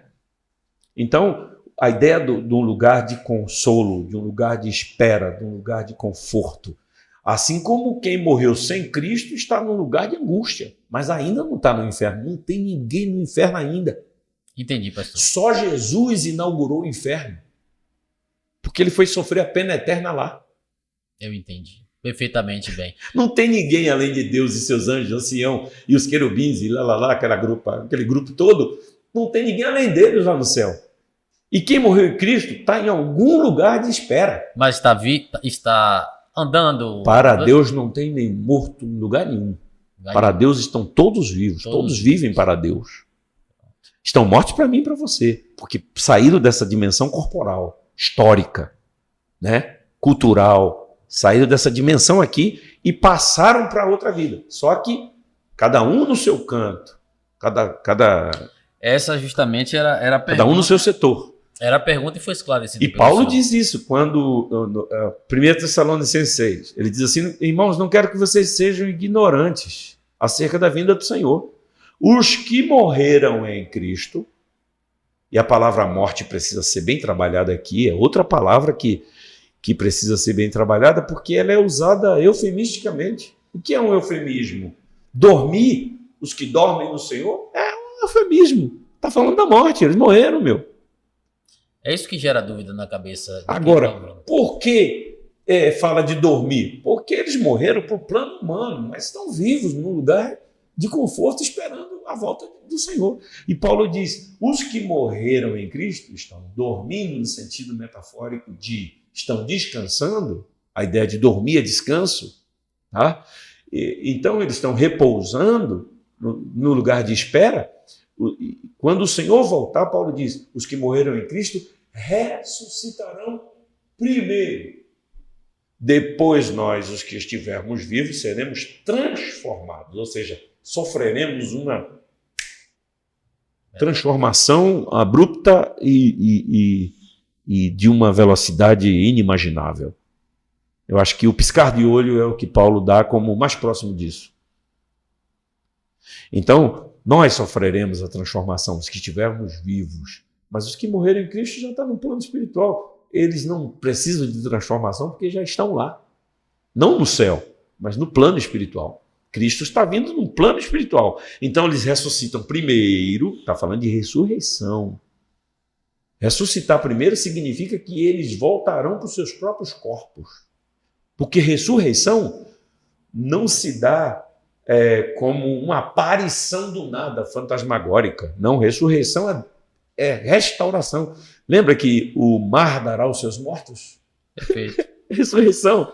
Então, a ideia de um lugar de consolo, de um lugar de espera, de um lugar de conforto. Assim como quem morreu sem Cristo está num lugar de angústia, mas ainda não está no inferno. Não tem ninguém no inferno ainda. Entendi, pastor. Só Jesus inaugurou o inferno, porque ele foi sofrer a pena eterna lá. Eu entendi perfeitamente bem. Não tem ninguém além de Deus e seus anjos, ancião e os querubins e aquele grupo todo. Não tem ninguém além deles lá no céu. E quem morreu em Cristo está em algum lugar de espera. Mas está andando. Para Deus não tem nem morto em lugar nenhum. Para Deus estão todos vivos. Todos vivem para Deus. Estão mortos para mim e para você. Porque saíram dessa dimensão corporal, histórica, né? Cultural. Saíram dessa dimensão aqui e passaram para outra vida. Só que cada um no seu canto. Essa justamente era a pergunta. Cada um no seu setor. Era a pergunta e foi esclarecida. E Paulo diz isso quando, 1 Tessalonicenses 6, ele diz assim: irmãos, não quero que vocês sejam ignorantes acerca da vinda do Senhor. Os que morreram em Cristo, e a palavra morte precisa ser bem trabalhada aqui, é outra palavra que precisa ser bem trabalhada, porque ela é usada eufemisticamente. O que é um eufemismo? Dormir, os que dormem no Senhor, é um eufemismo. Está falando da morte, eles morreram, meu. É isso que gera dúvida na cabeça. Agora, por que fala de dormir? Porque eles morreram para o plano humano, mas estão vivos num lugar de conforto esperando a volta do Senhor. E Paulo diz, os que morreram em Cristo estão dormindo no sentido metafórico de estão descansando, a ideia de dormir é descanso, tá? Então eles estão repousando no lugar de espera. Quando o Senhor voltar, Paulo diz, os que morreram em Cristo ressuscitarão primeiro. Depois nós, os que estivermos vivos, seremos transformados, ou seja, sofreremos uma transformação abrupta e e de uma velocidade inimaginável. Eu acho que o piscar de olho é o que Paulo dá como o mais próximo disso. Então, nós sofreremos a transformação, os que estivermos vivos, mas os que morreram em Cristo já estão no plano espiritual. Eles não precisam de transformação porque já estão lá. Não no céu, mas no plano espiritual. Cristo está vindo no plano espiritual. Então eles ressuscitam primeiro, está falando de ressurreição. Ressuscitar primeiro significa que eles voltarão para os seus próprios corpos. Porque ressurreição não se dá como uma aparição do nada, fantasmagórica. Não, ressurreição é restauração. Lembra que o mar dará os seus mortos? Perfeito. Ressurreição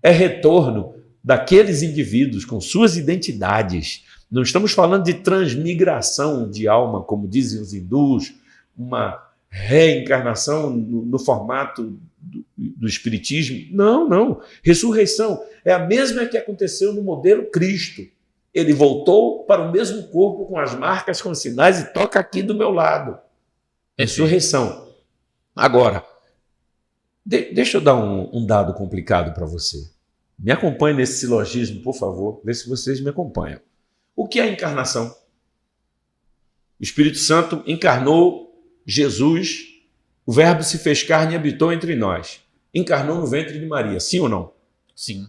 é retorno daqueles indivíduos com suas identidades. Não estamos falando de transmigração de alma, como dizem os hindus, uma reencarnação no formato do espiritismo. Não, não. Ressurreição é a mesma que aconteceu no modelo Cristo. Ele voltou para o mesmo corpo com as marcas, com os sinais e toca aqui do meu lado. Ressurreição. Agora, deixa eu dar um dado complicado para você. Me acompanhe nesse silogismo, por favor. Vê se vocês me acompanham. O que é a encarnação? O Espírito Santo encarnou Jesus, o Verbo se fez carne e habitou entre nós. Encarnou no ventre de Maria, sim ou não? Sim.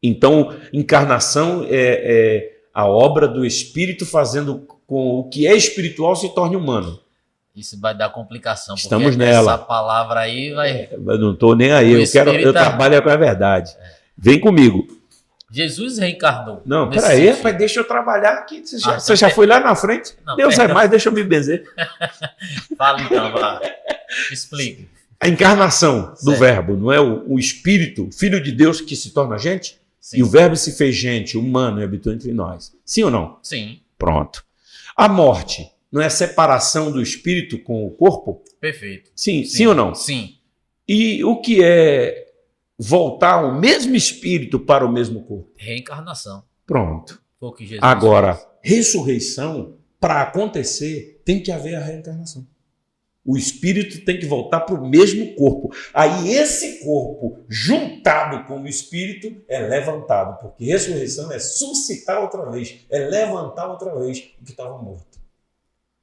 Então, encarnação é a obra do Espírito fazendo com o que é espiritual se torne humano. Isso vai dar complicação. Estamos nela. Essa palavra aí vai... Eu não estou nem aí, eu trabalho com a verdade. Vem comigo. Jesus reencarnou. Não, peraí, rapaz, deixa eu trabalhar aqui. Você já foi lá na frente? Não, Deus é mais, deixa eu me benzer. Fala então, vá. Explique. A encarnação do Verbo, não é o Espírito, Filho de Deus que se torna gente? Sim. E o Verbo se fez gente, humano, e habitou entre nós. Sim ou não? Sim. Pronto. A morte não é a separação do Espírito com o corpo? Perfeito. Sim ou não? Sim. E o que é voltar o mesmo Espírito para o mesmo corpo? Reencarnação. Pronto. Foi o que Jesus Agora, fez. Ressurreição, para acontecer, tem que haver a reencarnação. O espírito tem que voltar para o mesmo corpo. Aí esse corpo, juntado com o espírito, é levantado. Porque ressurreição é suscitar outra vez, é levantar outra vez o que estava morto.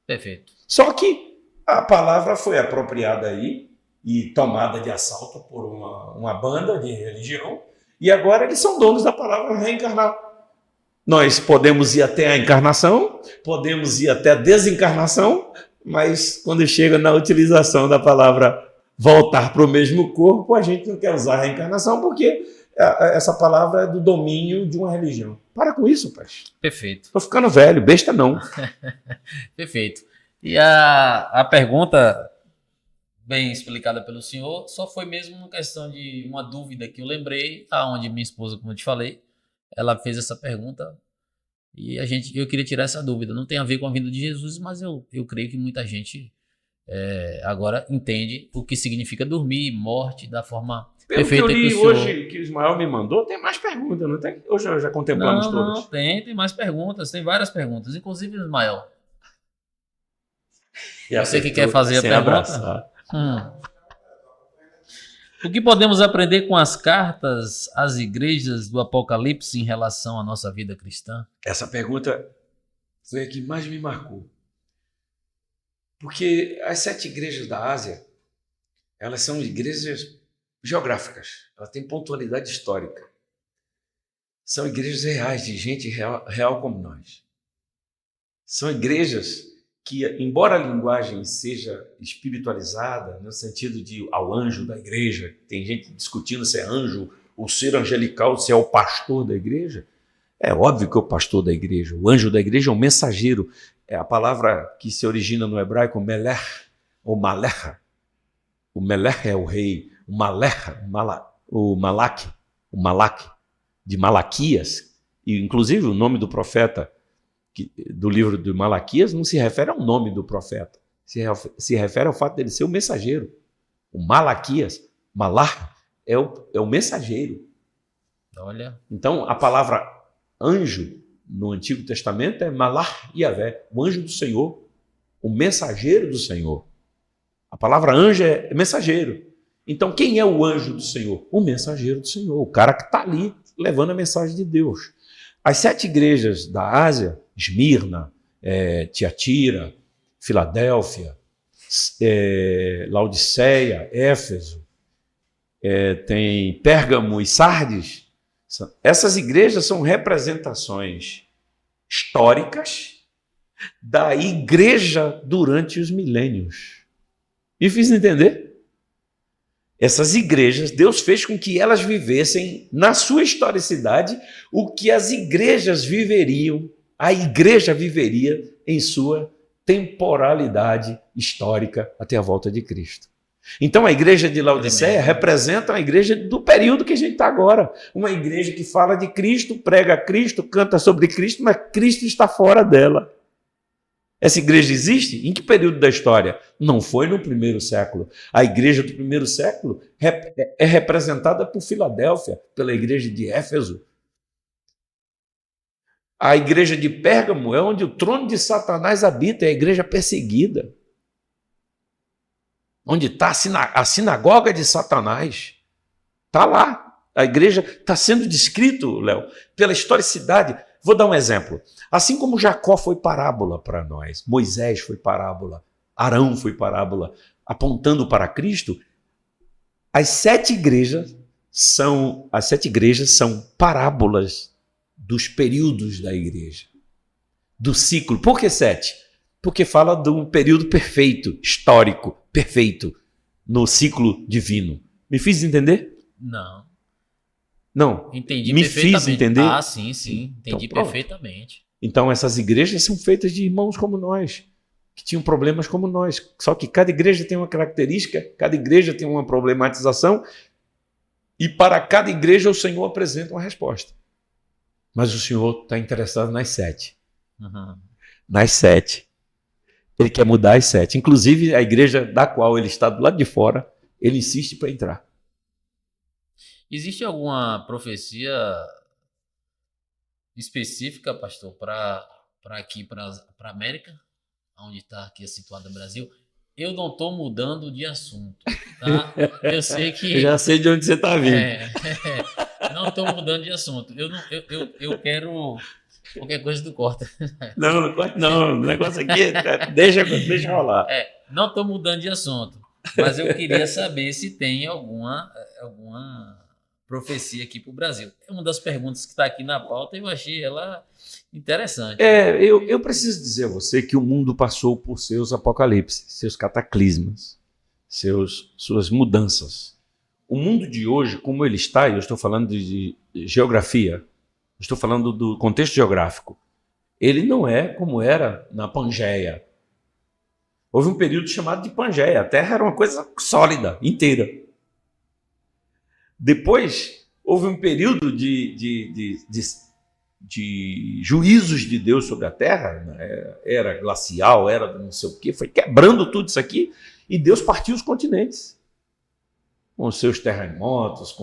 Perfeito. Só que a palavra foi apropriada aí e tomada de assalto por uma banda de religião. E agora eles são donos da palavra reencarnar. Nós podemos ir até a encarnação, podemos ir até a desencarnação, mas quando chega na utilização da palavra voltar para o mesmo corpo, a gente não quer usar a reencarnação porque essa palavra é do domínio de uma religião. Para com isso, pai. Perfeito. Estou ficando velho, besta não. Perfeito. E a pergunta, bem explicada pelo senhor, só foi mesmo uma questão de uma dúvida que eu lembrei, aonde minha esposa, como eu te falei, ela fez essa pergunta. E eu queria tirar essa dúvida. Não tem a ver com a vinda de Jesus, mas eu creio que muita gente agora entende o que significa dormir, morte, da forma perfeita que o senhor... hoje, que o Ismael me mandou, tem mais perguntas, não tem? Hoje já contemplamos todas. Não, tem mais perguntas, tem várias perguntas, inclusive Ismael. Você que quer fazer a pergunta? O que podemos aprender com as cartas às igrejas do Apocalipse em relação à nossa vida cristã? Essa pergunta foi a que mais me marcou. Porque as 7 igrejas da Ásia, elas são igrejas geográficas. Elas têm pontualidade histórica. São igrejas reais, de gente real como nós. São igrejas que, embora a linguagem seja espiritualizada, no sentido de ao anjo da igreja, tem gente discutindo se é anjo ou ser angelical, se é o pastor da igreja, é óbvio que é o pastor da igreja. O anjo da igreja é um mensageiro. É a palavra que se origina no hebraico, melech, ou malecha. O melech é o rei, o malecha, o malak, de Malaquias, e inclusive o nome do profeta do livro de Malaquias não se refere ao nome do profeta, se refere ao fato dele ser o mensageiro. O Malaquias, Malach, é o mensageiro. Olha. Então, a palavra anjo no Antigo Testamento é Malach Yavé, o anjo do Senhor, o mensageiro do Senhor. A palavra anjo é mensageiro. Então, quem é o anjo do Senhor? O mensageiro do Senhor, o cara que está ali levando a mensagem de Deus. As 7 igrejas da Ásia, Esmirna, Tiatira, Filadélfia, Laodiceia, Éfeso, tem Pérgamo e Sardes. Essas igrejas são representações históricas da igreja durante os milênios. Me fiz entender? Essas igrejas, Deus fez com que elas vivessem na sua historicidade o que as igrejas viveriam, a igreja viveria em sua temporalidade histórica até a volta de Cristo. Então a igreja de Laodiceia representa a igreja do período que a gente está agora. Uma igreja que fala de Cristo, prega Cristo, canta sobre Cristo, mas Cristo está fora dela. Essa igreja existe? Em que período da história? Não foi no primeiro século. A igreja do primeiro século é representada por Filadélfia, pela igreja de Éfeso. A igreja de Pérgamo é onde o trono de Satanás habita, é a igreja perseguida. Onde está a sinagoga de Satanás. Está lá. A igreja está sendo descrito, Léo, pela historicidade. Vou dar um exemplo. Assim como Jacó foi parábola para nós, Moisés foi parábola, Arão foi parábola, apontando para Cristo, as 7 igrejas são parábolas dos períodos da igreja, do ciclo. Por que 7? Porque fala de um período perfeito, histórico, perfeito, no ciclo divino. Me fiz entender? Não. Não. Entendi Me perfeitamente. fiz entender? Ah, sim. Entendi Então, perfeitamente. Então, essas igrejas são feitas de irmãos como nós, que tinham problemas como nós. Só que cada igreja tem uma característica, cada igreja tem uma problematização, e para cada igreja o Senhor apresenta uma resposta. Mas o Senhor está interessado nas 7. Uhum. Nas 7. Ele quer mudar as 7. Inclusive, a igreja da qual ele está do lado de fora, ele insiste para entrar. Existe alguma profecia específica, pastor, para aqui, para a América, onde está aqui situado o Brasil? Eu não estou mudando de assunto, tá? Eu sei que... Eu já sei de onde você está vindo. Não estou mudando de assunto. Eu quero... Qualquer coisa tu corta. Não corta não. O negócio aqui, deixa rolar. Não estou mudando de assunto, mas eu queria saber se tem alguma profecia aqui para o Brasil. É uma das perguntas que está aqui na pauta e eu achei ela interessante. Eu preciso dizer a você que o mundo passou por seus apocalipses, seus cataclismas, suas mudanças. O mundo de hoje, como ele está, e eu estou falando de geografia, estou falando do contexto geográfico, ele não é como era na Pangeia. Houve um período chamado de Pangeia. A Terra era uma coisa sólida, inteira. Depois, houve um período de juízos de Deus sobre a Terra, era glacial, era não sei o quê, foi quebrando tudo isso aqui, e Deus partiu os continentes. Com os seus terremotos,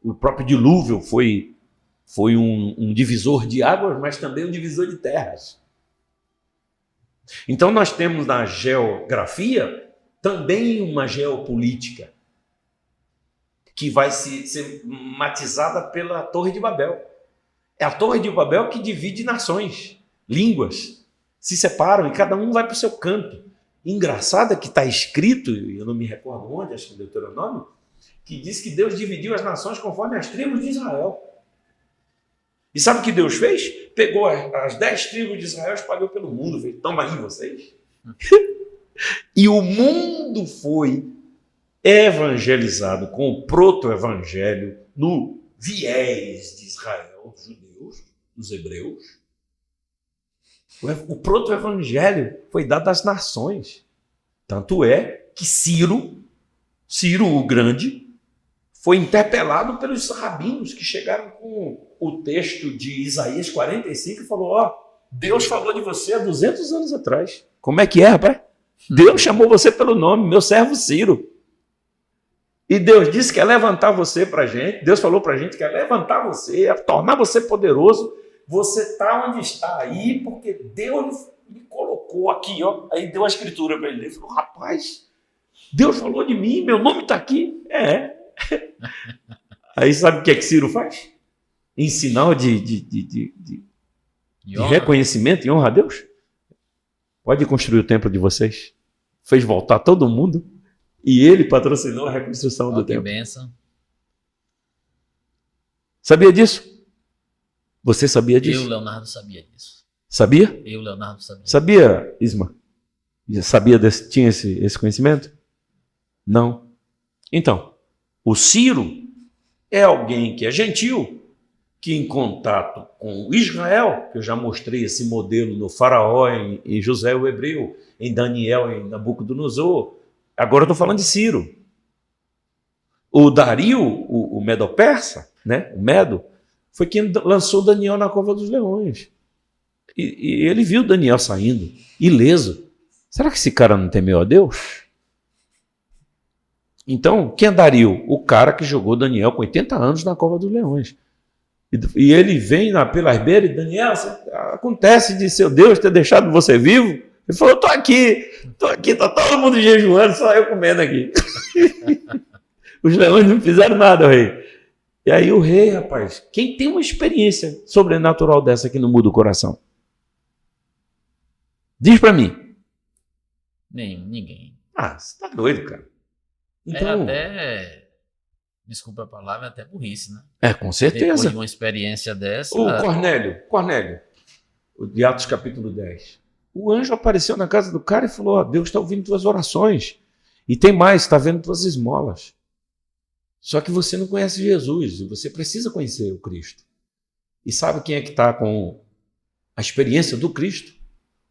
o próprio dilúvio foi um divisor de águas, mas também um divisor de terras. Então nós temos na geografia também uma geopolítica, que vai ser matizada pela Torre de Babel. É a Torre de Babel que divide nações, línguas, se separam e cada um vai para o seu canto. Engraçado é que está escrito, eu não me recordo onde, acho que em Deuteronômio, que diz que Deus dividiu as nações conforme as tribos de Israel. E sabe o que Deus fez? Pegou as 10 tribos de Israel e espalhou pelo mundo. Fez, toma aí vocês. E o mundo foi evangelizado com o proto-evangelho no viés de Israel, dos judeus, dos hebreus. O proto-evangelho foi dado às nações. Tanto é que Ciro o Grande, foi interpelado pelos rabinos que chegaram com o texto de Isaías 45 e falou, Deus falou de você há 200 anos atrás. Como é que é, rapaz? Deus chamou você pelo nome, meu servo Ciro. E Deus disse que ia levantar você para a gente. Deus falou para a gente que ia levantar você, ia tornar você poderoso. Você está onde está aí porque Deus lhe colocou colocou aqui, ó, aí deu a escritura para ele. Ele falou, rapaz, Deus falou de mim, meu nome está aqui. Aí sabe o que Ciro faz? Em sinal de reconhecimento e honra a Deus? Pode construir o templo de vocês. Fez voltar todo mundo e ele patrocinou a reconstrução do templo. Que bênção. Sabia disso? Você sabia disso? Eu, Leonardo, sabia disso. Sabia? Eu, Leonardo, sabia. Sabia, Isma? Tinha esse conhecimento? Não. Então, o Ciro é alguém que é gentil, que em contato com Israel, que eu já mostrei esse modelo no Faraó, em José o Hebreu, em Daniel, em Nabucodonosor. Agora eu estou falando de Ciro. O Dario, o Medo-Persa, né? O Medo, foi quem lançou Daniel na cova dos leões. E ele viu Daniel saindo, ileso. Será que esse cara não temeu a Deus? Então, quem é Dario? O cara que jogou Daniel com 80 anos na cova dos leões. E ele vem pelas beiras e Daniel, acontece de seu Deus ter deixado você vivo? Ele falou, estou aqui, está todo mundo jejuando, só eu comendo aqui. Os leões não fizeram nada, o rei. E aí o rei, rapaz, quem tem uma experiência sobrenatural dessa que não muda o coração? Diz para mim. Ninguém. Você tá doido, cara. Então, desculpa a palavra, até burrice, né? Com certeza. Depois de uma experiência dessa... O Cornélio, de Atos capítulo 10. O anjo apareceu na casa do cara e falou, Deus está ouvindo tuas orações. E tem mais, está vendo tuas esmolas. Só que você não conhece Jesus, e você precisa conhecer o Cristo. E sabe quem é que está com a experiência do Cristo?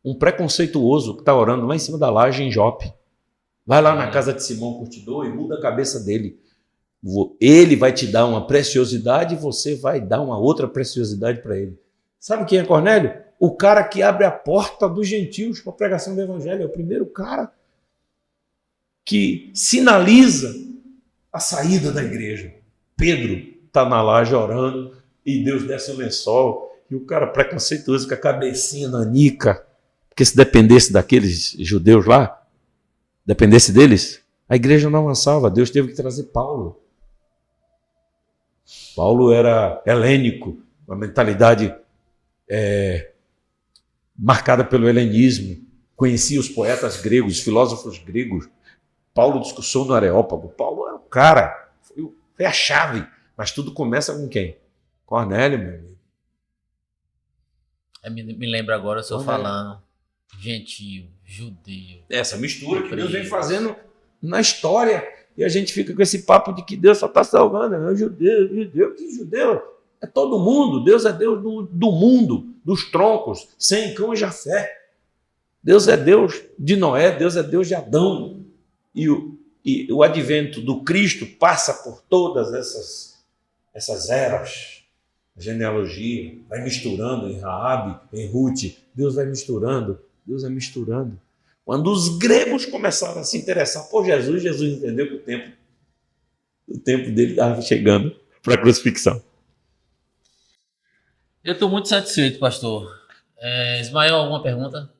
Um preconceituoso que está orando lá em cima da laje em Jope. Vai lá na casa de Simão Curtidor e muda a cabeça dele. Ele vai te dar uma preciosidade e você vai dar uma outra preciosidade para ele. Sabe quem é Cornélio? O cara que abre a porta dos gentios para a pregação do evangelho. É o primeiro cara que sinaliza a saída da igreja. Pedro está na laje orando e Deus desce o lençol e o cara preconceituoso com a cabecinha nanica, porque se dependesse daqueles judeus lá, dependesse deles, a igreja não avançava. Deus teve que trazer Paulo. Paulo era helênico, uma mentalidade marcada pelo helenismo, conhecia os poetas gregos, os filósofos gregos. Paulo discursou no Areópago. Paulo era o cara, foi a chave. Mas tudo começa com quem? Cornélio, meu amigo. Me lembra agora o senhor falando gentil, judeu. Essa mistura que Deus vem fazendo na história. E a gente fica com esse papo de que Deus só está salvando. É judeu, que judeu? É todo mundo. Deus é Deus do mundo, dos troncos, Sem, Cão e Jafé. Deus é Deus de Noé, Deus é Deus de Adão. E o advento do Cristo passa por todas essas eras. A genealogia vai misturando em Raabe, em Ruth. Deus vai misturando. Quando os gregos começaram a se interessar por Jesus, Jesus entendeu que o tempo dele estava chegando para a crucifixão. Eu estou muito satisfeito, pastor. Ismael, alguma pergunta?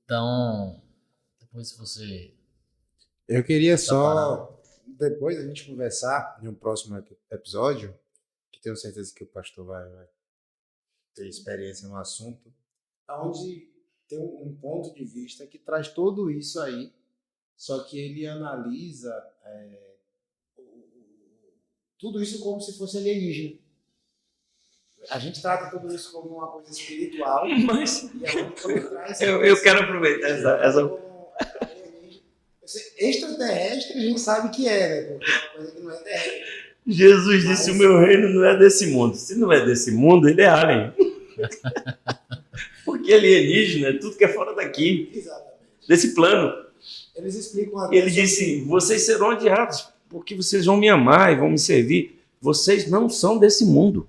Então, depois se você... Eu queria só, depois a gente conversar em um próximo episódio, que tenho certeza que o pastor vai ter experiência no assunto, onde tem um ponto de vista que traz tudo isso aí, só que ele analisa tudo isso como se fosse alienígena. A gente trata tudo isso como uma coisa espiritual, mas traz eu quero aproveitar essa... Extraterrestre a gente sabe que né? Porque é uma coisa que não é terrestre. Jesus disse, o meu reino não é desse mundo. Se não é desse mundo, ele é alien. Porque alienígena é tudo que é fora daqui. Exatamente. Desse plano. Eles explicam até. Ele disse, vocês serão odiados, porque vocês vão me amar e vão me servir. Vocês não são desse mundo.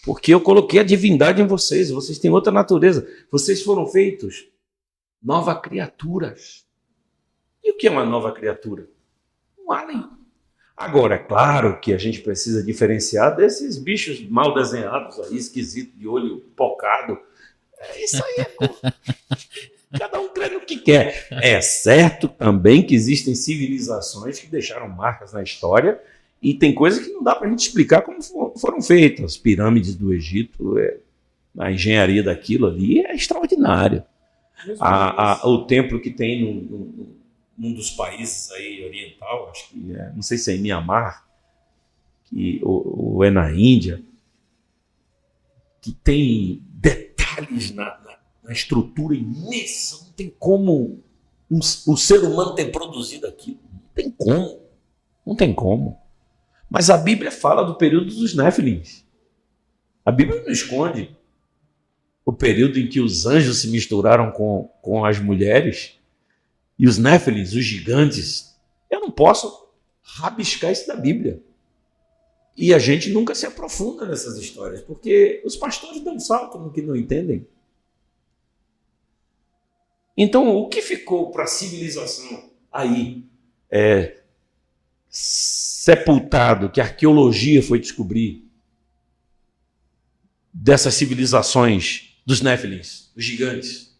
Porque eu coloquei a divindade em vocês. Vocês têm outra natureza. Vocês foram feitos novas criaturas. E o que é uma nova criatura? Um alien. Agora, é claro que a gente precisa diferenciar desses bichos mal desenhados aí, esquisitos, de olho pocado. Isso aí cada um crê no que quer. É certo também que existem civilizações que deixaram marcas na história e tem coisas que não dá para a gente explicar como foram feitas. As pirâmides do Egito, a engenharia daquilo ali é extraordinária. O templo que tem num dos países aí oriental, acho que não sei se é em Mianmar, ou é na Índia, que tem detalhes na estrutura imensa. Não tem como o ser humano ter produzido aquilo. Não tem como. Mas a Bíblia fala do período dos Néfilins. A Bíblia não esconde o período em que os anjos se misturaram com as mulheres e os Néfilins, os gigantes. Eu não posso rabiscar isso da Bíblia. E a gente nunca se aprofunda nessas histórias, porque os pastores dão salto no que não entendem. Então, o que ficou para a civilização aí sepultado, que a arqueologia foi descobrir, dessas civilizações dos Néfilins, os gigantes?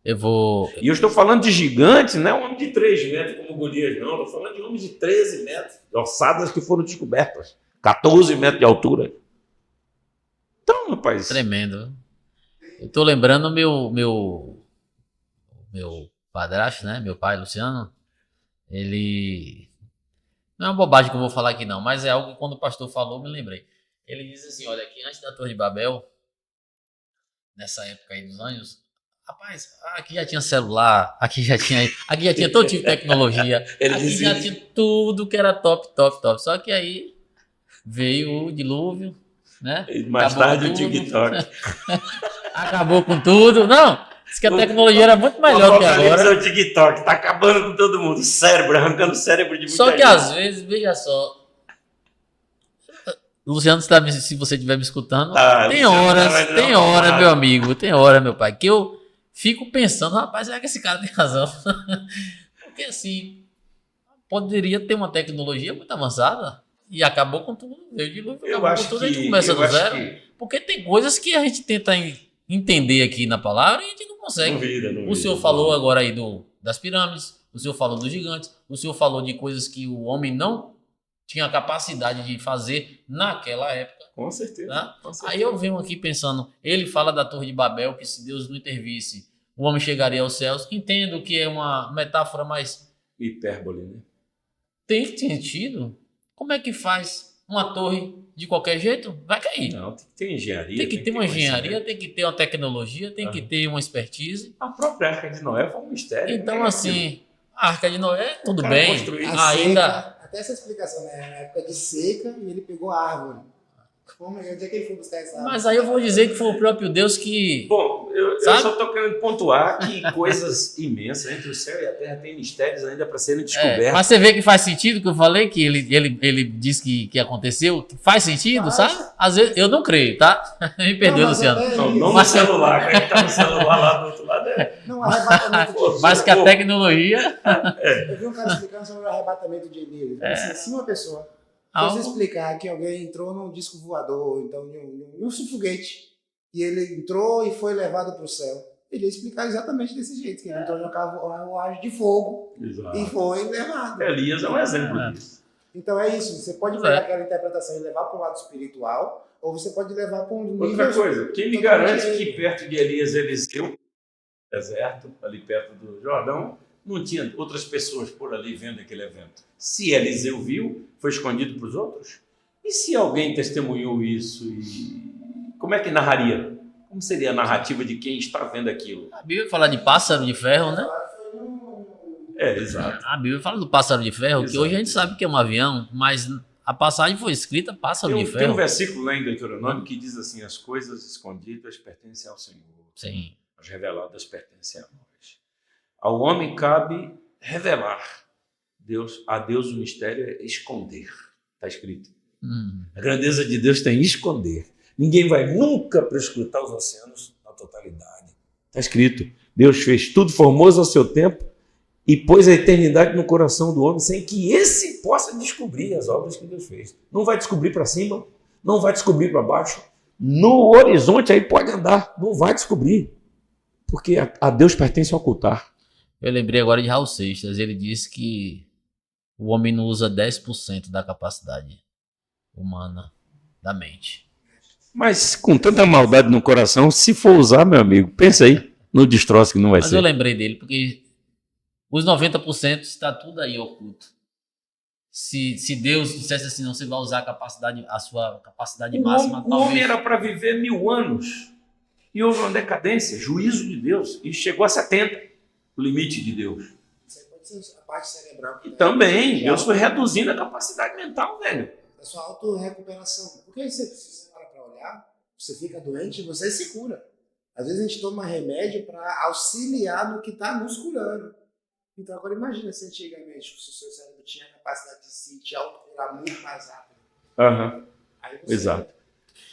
E eu estou falando de gigantes, não é um homem de 3 metros como Golias, não. Estou falando de homens de 13 metros, de ossadas que foram descobertas, 14 metros de altura. Então, rapaz... Tremendo. Eu estou lembrando meu padrasto, né? Meu pai, Luciano. Ele... Não é uma bobagem que eu vou falar aqui não, mas é algo que quando o pastor falou, me lembrei. Ele diz assim, olha, que antes da Torre de Babel, nessa época aí dos anos, rapaz, aqui já tinha celular, aqui já tinha todo tipo de tecnologia, aqui já tinha tudo que era top. Só que aí veio o dilúvio, né? Mais tarde o TikTok. Acabou com tudo. Não, diz que a tecnologia era muito melhor que agora. O TikTok tá acabando com todo mundo. Cérebro, arrancando o cérebro de muita Só que gente. às vezes, veja só, Luciano, se você estiver me escutando, tem horas, meu amigo, tem hora, meu pai, que eu fico pensando, rapaz, será que esse cara tem razão? Porque assim, poderia ter uma tecnologia muito avançada e acabou com tudo, veio de luz, acabou com tudo, a gente começa do zero. Porque tem coisas que a gente tenta entender aqui na palavra e a gente não consegue. O senhor falou agora aí das pirâmides, o senhor falou dos gigantes, o senhor falou de coisas que o homem não tinha a capacidade de fazer naquela época. Com certeza, né? Com certeza. Aí eu venho aqui pensando, ele fala da Torre de Babel, que se Deus não intervisse, o homem chegaria aos céus. Entendo que é uma metáfora, mas... hipérbole, né? Tem sentido? Como é que faz uma torre de qualquer jeito? Vai cair. Não, tem que ter engenharia. Tem que ter uma engenharia, tem que ter uma tecnologia, tem que ter uma expertise. A própria Arca de Noé foi um mistério. Então, assim, a Arca de Noé, tudo bem. Ainda... Até essa explicação, né? Na época de seca, e ele pegou a árvore. Onde é que ele foi buscar essa árvore? Mas aí eu vou dizer que foi o próprio Deus que... Bom, eu só estou querendo pontuar que coisas imensas entre o céu e a terra tem mistérios ainda para serem descobertos. Mas você vê que faz sentido o que eu falei, que ele diz que aconteceu? Faz sentido, sabe? Às vezes, eu não creio, tá? Me perdoe, Luciano. Não no celular, quem está no celular lá do outro lado Não, arrebatamento. Mas que a tecnologia... Eu vi um cara explicando sobre o arrebatamento de Elias. Assim, se uma pessoa fosse explicar que alguém entrou num disco voador, então em um foguete, e ele entrou e foi levado para o céu, ele ia explicar exatamente desse jeito, que ele entrou em uma carruagem de fogo. Exato. E foi levado. Elias é um exemplo disso. Então é isso, você pode pegar aquela interpretação e levar para o lado espiritual, ou você pode levar para um nível... Outra coisa, quem me garante que perto de Elias, Eliseu, deserto, ali perto do Jordão, não tinha outras pessoas por ali vendo aquele evento? Se Eliseu viu, foi escondido para os outros? E se alguém testemunhou isso? E como é que narraria? Como seria a narrativa de quem está vendo aquilo? A Bíblia fala de pássaro de ferro, né? Exato. A Bíblia fala do pássaro de ferro, que hoje a gente sabe que é um avião, mas a passagem foi escrita pássaro de ferro. Tem um versículo lá em Deuteronômio que diz assim: as coisas escondidas pertencem ao Senhor. Sim. As reveladas pertencem a nós. Ao homem cabe revelar. A Deus o mistério é esconder. Está escrito. A grandeza de Deus tem esconder. Ninguém vai nunca prescrutar os oceanos na totalidade. Está escrito. Deus fez tudo formoso ao seu tempo e pôs a eternidade no coração do homem sem que esse possa descobrir as obras que Deus fez. Não vai descobrir para cima, não vai descobrir para baixo. No horizonte aí pode andar, não vai descobrir. Porque a Deus pertence ocultar. Eu lembrei agora de Raul Seixas. Ele disse que o homem não usa 10% da capacidade humana da mente. Mas com tanta maldade no coração, se for usar, meu amigo, pensa aí no destroço que não vai ser. Mas eu lembrei dele porque os 90% está tudo aí oculto. Se Deus dissesse assim, não, você vai usar a sua capacidade máxima, o homem era para viver 1000 anos. E houve uma decadência, juízo de Deus, e chegou a 70, o limite de Deus. Isso pode ser a parte cerebral. E também, Deus foi reduzindo a capacidade mental, velho. A sua auto-recuperação. Porque aí você para olhar, você fica doente e você se cura. Às vezes a gente toma remédio para auxiliar no que está nos curando. Então agora imagina se antigamente o seu cérebro tinha a capacidade de se te autocurar muito mais rápido. Aham, exato.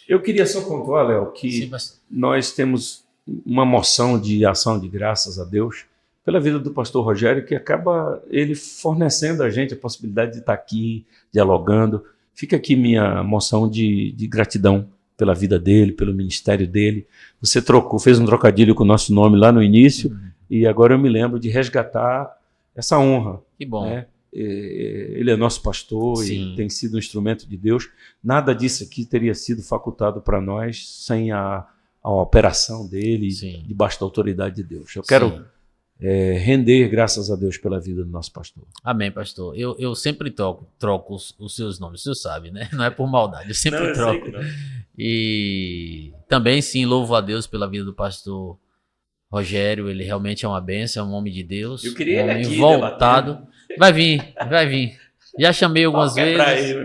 Eu queria só pontuar, Léo, que Sim, mas... nós temos uma moção de ação de graças a Deus pela vida do pastor Rogério, que acaba ele fornecendo a gente a possibilidade de estar aqui, dialogando. Fica aqui minha moção de gratidão pela vida dele, pelo ministério dele. Você fez um trocadilho com o nosso nome lá no início, e agora eu me lembro de resgatar essa honra. Que bom. Né? Ele é nosso pastor. Sim. E tem sido um instrumento de Deus. Nada disso aqui teria sido facultado para nós sem a operação dele, Sim. debaixo da autoridade de Deus. Eu quero render graças a Deus pela vida do nosso pastor. Amém, pastor. Eu sempre troco os seus nomes, o senhor sabe, né? Não é por maldade, eu sempre troco. E também, sim, louvo a Deus pela vida do pastor Rogério. Ele realmente é uma bênção, é um homem de Deus. Eu queria um homem ele aqui voltado. Debatendo. Vai vir. Já chamei algumas vezes.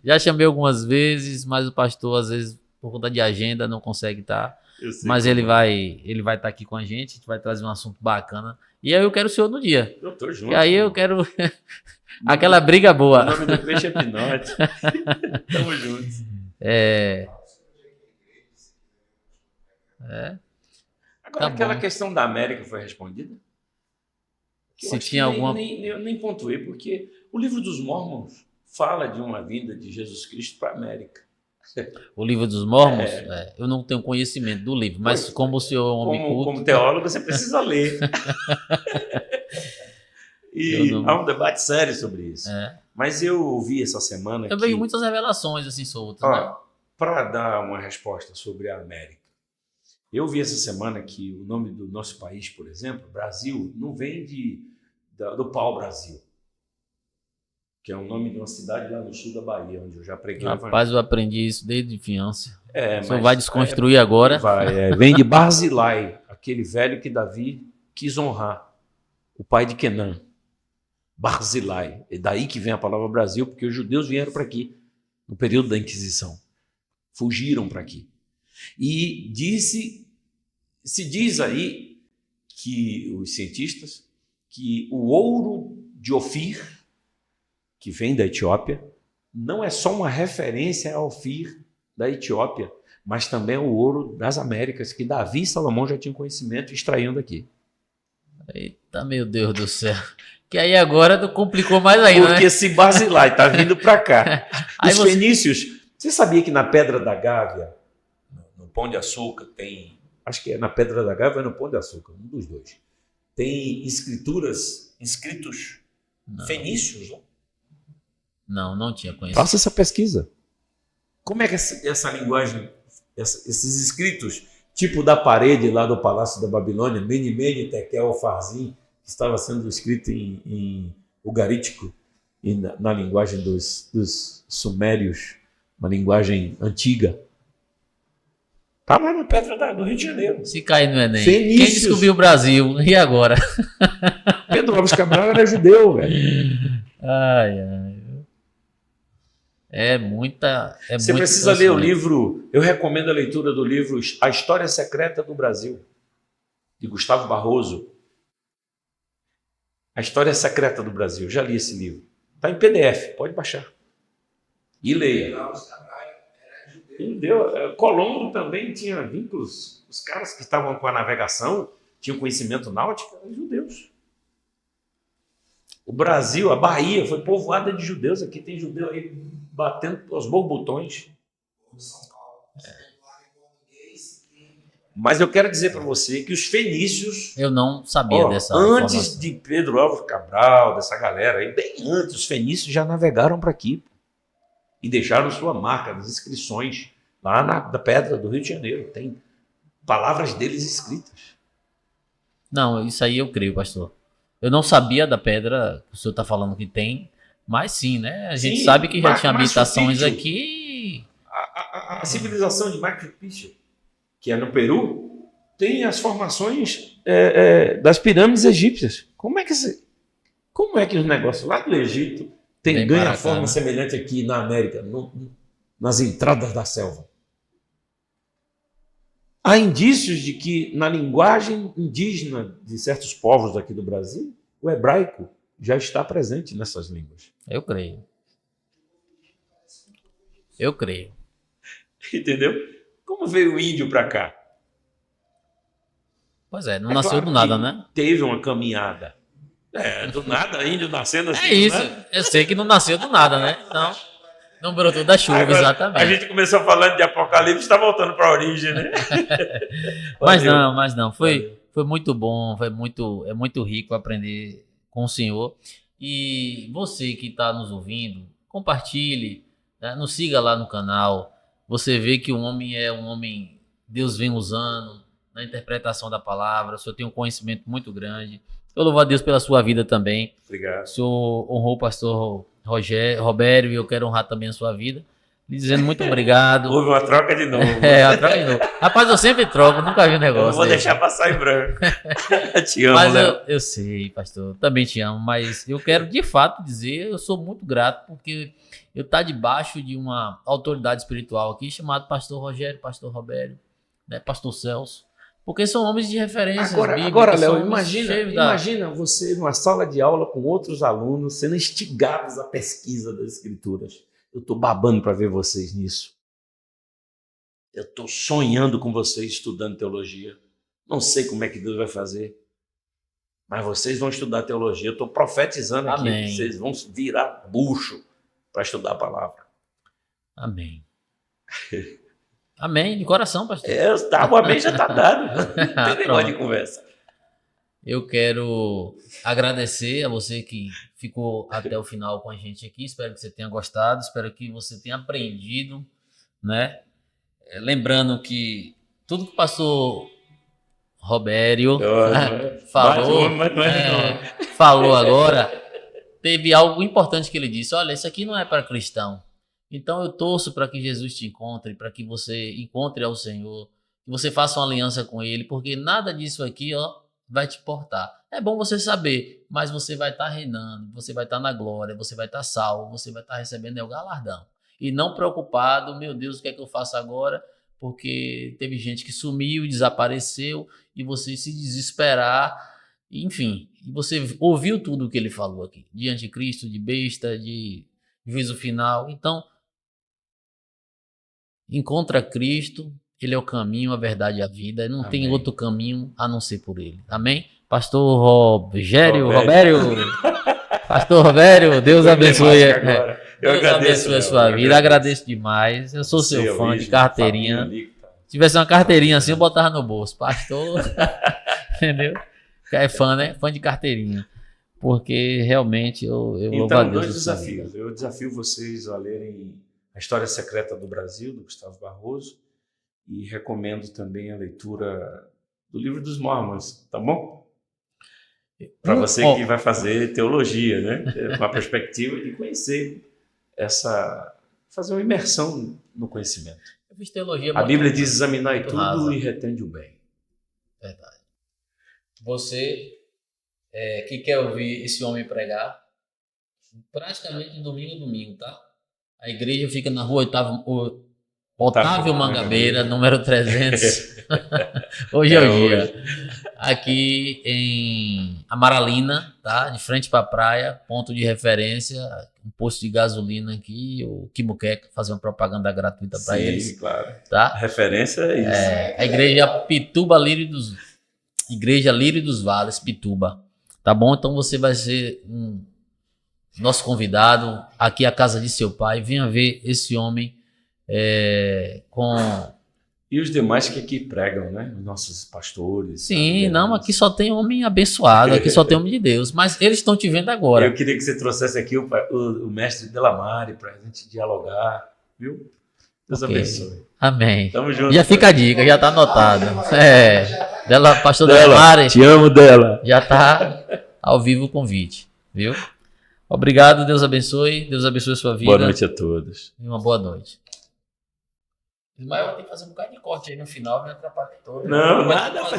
Já chamei algumas vezes, mas o pastor, às vezes, por conta de agenda, não consegue estar. Mas ele vai estar aqui com a gente vai trazer um assunto bacana. E aí eu quero o senhor no dia. Eu tô junto. E aí eu quero aquela briga boa. O nome do peixe é Pinote. Tamo juntos. Agora, aquela questão da América foi respondida? Se tinha alguma... Eu nem pontuei, porque o livro dos Mormons fala de uma vinda de Jesus Cristo para a América. O livro dos Mormons? Eu não tenho conhecimento do livro, mas como o senhor é um homem culto... Como teólogo, você precisa ler. E há um debate sério sobre isso. Mas eu ouvi essa semana eu vejo muitas revelações assim soltas. Né? Para dar uma resposta sobre a América, eu vi essa semana que o nome do nosso país, por exemplo, Brasil, não vem do pau-brasil, que é o nome de uma cidade lá no sul da Bahia, onde eu já preguei. Rapaz, eu aprendi isso desde criança. O senhor vai desconstruir agora? Vem de Barzilai, aquele velho que Davi quis honrar, o pai de Quenã. Barzilai. É daí que vem a palavra Brasil, porque os judeus vieram para aqui, no período da Inquisição. Fugiram para aqui. E se diz aí, que os cientistas, que o ouro de Ofir, que vem da Etiópia, não é só uma referência ao Ofir da Etiópia, mas também o ouro das Américas, que Davi e Salomão já tinham conhecimento extraindo aqui. Eita, meu Deus do céu. Que aí agora complicou mais ainda, porque né? esse Barzilai está vindo para cá. Os fenícios, você sabia que na Pedra da Gávea, no Pão de Açúcar, tem... Acho que é na Pedra da Gávea ou no Pão de Açúcar, um dos dois. Tem inscritos fenícios lá. Não tinha conhecido. Faça essa pesquisa. Como é que essa linguagem, esses escritos, tipo da parede lá do Palácio da Babilônia, Mene, Mene, Tekel, Farzim, que estava sendo escrito em ugarítico, e na linguagem dos sumérios, uma linguagem antiga. Está lá na Pedra do Rio de Janeiro. Se cair no Enem. Fenícios. Quem descobriu o Brasil? E agora? Pedro Alves Cabral era judeu, velho. Ai. Você precisa ler o livro, eu recomendo a leitura do livro A História Secreta do Brasil, de Gustavo Barroso. A História Secreta do Brasil, já li esse livro. Está em PDF, pode baixar. E leia. Colombo também tinha vínculos, os caras que estavam com a navegação, tinham conhecimento náutico, eram judeus. O Brasil, a Bahia, foi povoada de judeus. Aqui tem judeu aí batendo aos borbotões. Mas eu quero dizer para você que os fenícios... Eu não sabia dessa antes informação. de Pedro Álvares Cabral, dessa galera aí, bem antes, os fenícios já navegaram para aqui e deixaram sua marca nas inscrições lá na Pedra do Rio de Janeiro. Tem palavras deles escritas. Não, isso aí eu creio, pastor. Eu não sabia da pedra que o senhor está falando que tem, mas sim, né? A gente sabe que já tinha habitações aqui. A civilização de Machu Picchu, que é no Peru, tem as formações das pirâmides egípcias. Como é que os negócios lá do Egito ganham forma semelhante aqui na América, nas entradas da selva? Há indícios de que na linguagem indígena de certos povos daqui do Brasil, o hebraico já está presente nessas línguas. Eu creio. Eu creio. Entendeu? Como veio o índio para cá? Pois é, não nasceu do nada, né? Teve uma caminhada. Do nada, índio nascendo assim. É isso, eu sei que não nasceu do nada, né? Então, não brotou da chuva, agora, exatamente. A gente começou falando de Apocalipse, está voltando para a origem, né? Mas não, foi muito bom, é muito rico aprender com o senhor. E você que está nos ouvindo, compartilhe, né? Nos siga lá no canal. Você vê que o homem é um homem, Deus vem usando na interpretação da palavra. O senhor tem um conhecimento muito grande. Eu louvo a Deus pela sua vida também. Obrigado. O senhor honrou o pastor Robério e eu quero honrar também a sua vida. Lhe dizendo muito obrigado. Houve uma troca de novo. Uma troca de novo. Rapaz, eu sempre troco, nunca vi um negócio. Eu não vou deixar passar em branco. Te amo, mas né? eu sei, pastor, também te amo, mas eu quero de fato dizer, eu sou muito grato porque eu estou debaixo de uma autoridade espiritual aqui chamado pastor Rogério, pastor Robério, né, pastor Celso, porque são homens de referência. Agora, Léo, imagina você numa sala de aula com outros alunos sendo instigados à pesquisa das escrituras. Eu estou babando para ver vocês nisso. Eu estou sonhando com vocês estudando teologia. Não sei como é que Deus vai fazer, mas vocês vão estudar teologia. Eu estou profetizando aqui que vocês vão virar bucho para estudar a palavra. Amém. Amém, de coração, pastor. O amém já está dado. Não tem negócio de conversa. Eu quero agradecer a você que ficou até o final com a gente aqui. Espero que você tenha gostado, espero que você tenha aprendido, né? Lembrando que tudo que o pastor Robério falou agora, teve algo importante que ele disse. Olha, isso aqui não é para cristão. Então eu torço para que Jesus te encontre, para que você encontre ao Senhor, que você faça uma aliança com Ele, porque nada disso aqui, vai te portar. É bom você saber, mas você vai estar reinando, você vai estar na glória, você vai estar salvo, você vai estar recebendo o galardão. E não preocupado, meu Deus, o que é que eu faço agora? Porque teve gente que sumiu, desapareceu, e você se desesperar, enfim. E você ouviu tudo o que ele falou aqui, de anticristo, de besta, de juízo final. Então, encontra Cristo, Ele é o caminho, a verdade e a vida. Não tem outro caminho a não ser por Ele. Amém? Pastor Robério. Pastor Robério, Deus abençoe. Deus abençoe a sua vida. Agradeço demais. Eu sou seu fã de carteirinha. Se tivesse uma carteirinha assim, eu botava no bolso. Pastor. Entendeu? É fã, né? Fã de carteirinha. Porque realmente eu louvo a Deus. Então, 2 desafios. Eu desafio vocês a lerem A História Secreta do Brasil, do Gustavo Barroso. E recomendo também a leitura do Livro dos Mormons, tá bom? Para você que vai fazer teologia, né? Com a perspectiva de conhecer fazer uma imersão no conhecimento. Eu fiz teologia. A Bíblia diz: examinai tudo e retende o bem. Verdade. Você que quer ouvir esse homem pregar, praticamente de domingo a domingo, tá? A igreja fica na rua Otávio Mangabeira, número 300. Hoje é o dia. Aqui em Amaralina, tá? De frente para a praia, ponto de referência, um posto de gasolina aqui, o Kimuqueca, fazer uma propaganda gratuita para eles. Sim, claro. Tá? A referência é isso. A igreja Pituba Igreja Lírio dos Vales, Pituba. Tá bom? Então você vai ser nosso convidado, aqui é a casa de seu pai. Venha ver esse homem com... E os demais que aqui pregam, né? Os nossos pastores. Sim, não, aqui só tem homem abençoado, aqui só tem homem de Deus. Mas eles estão te vendo agora. Eu queria que você trouxesse aqui o mestre Delamare para a gente dialogar, viu? Deus abençoe. Amém. Tamo junto. Já fica a dica, já tá anotado. Pastor Dela, Delamare. te amo, Dela. Já tá ao vivo o convite, viu? Obrigado, Deus abençoe sua vida. Boa noite a todos. E uma boa noite. Ismael vai ter que fazer um bocado de corte aí no final, me atrapalha todo. Não, nada.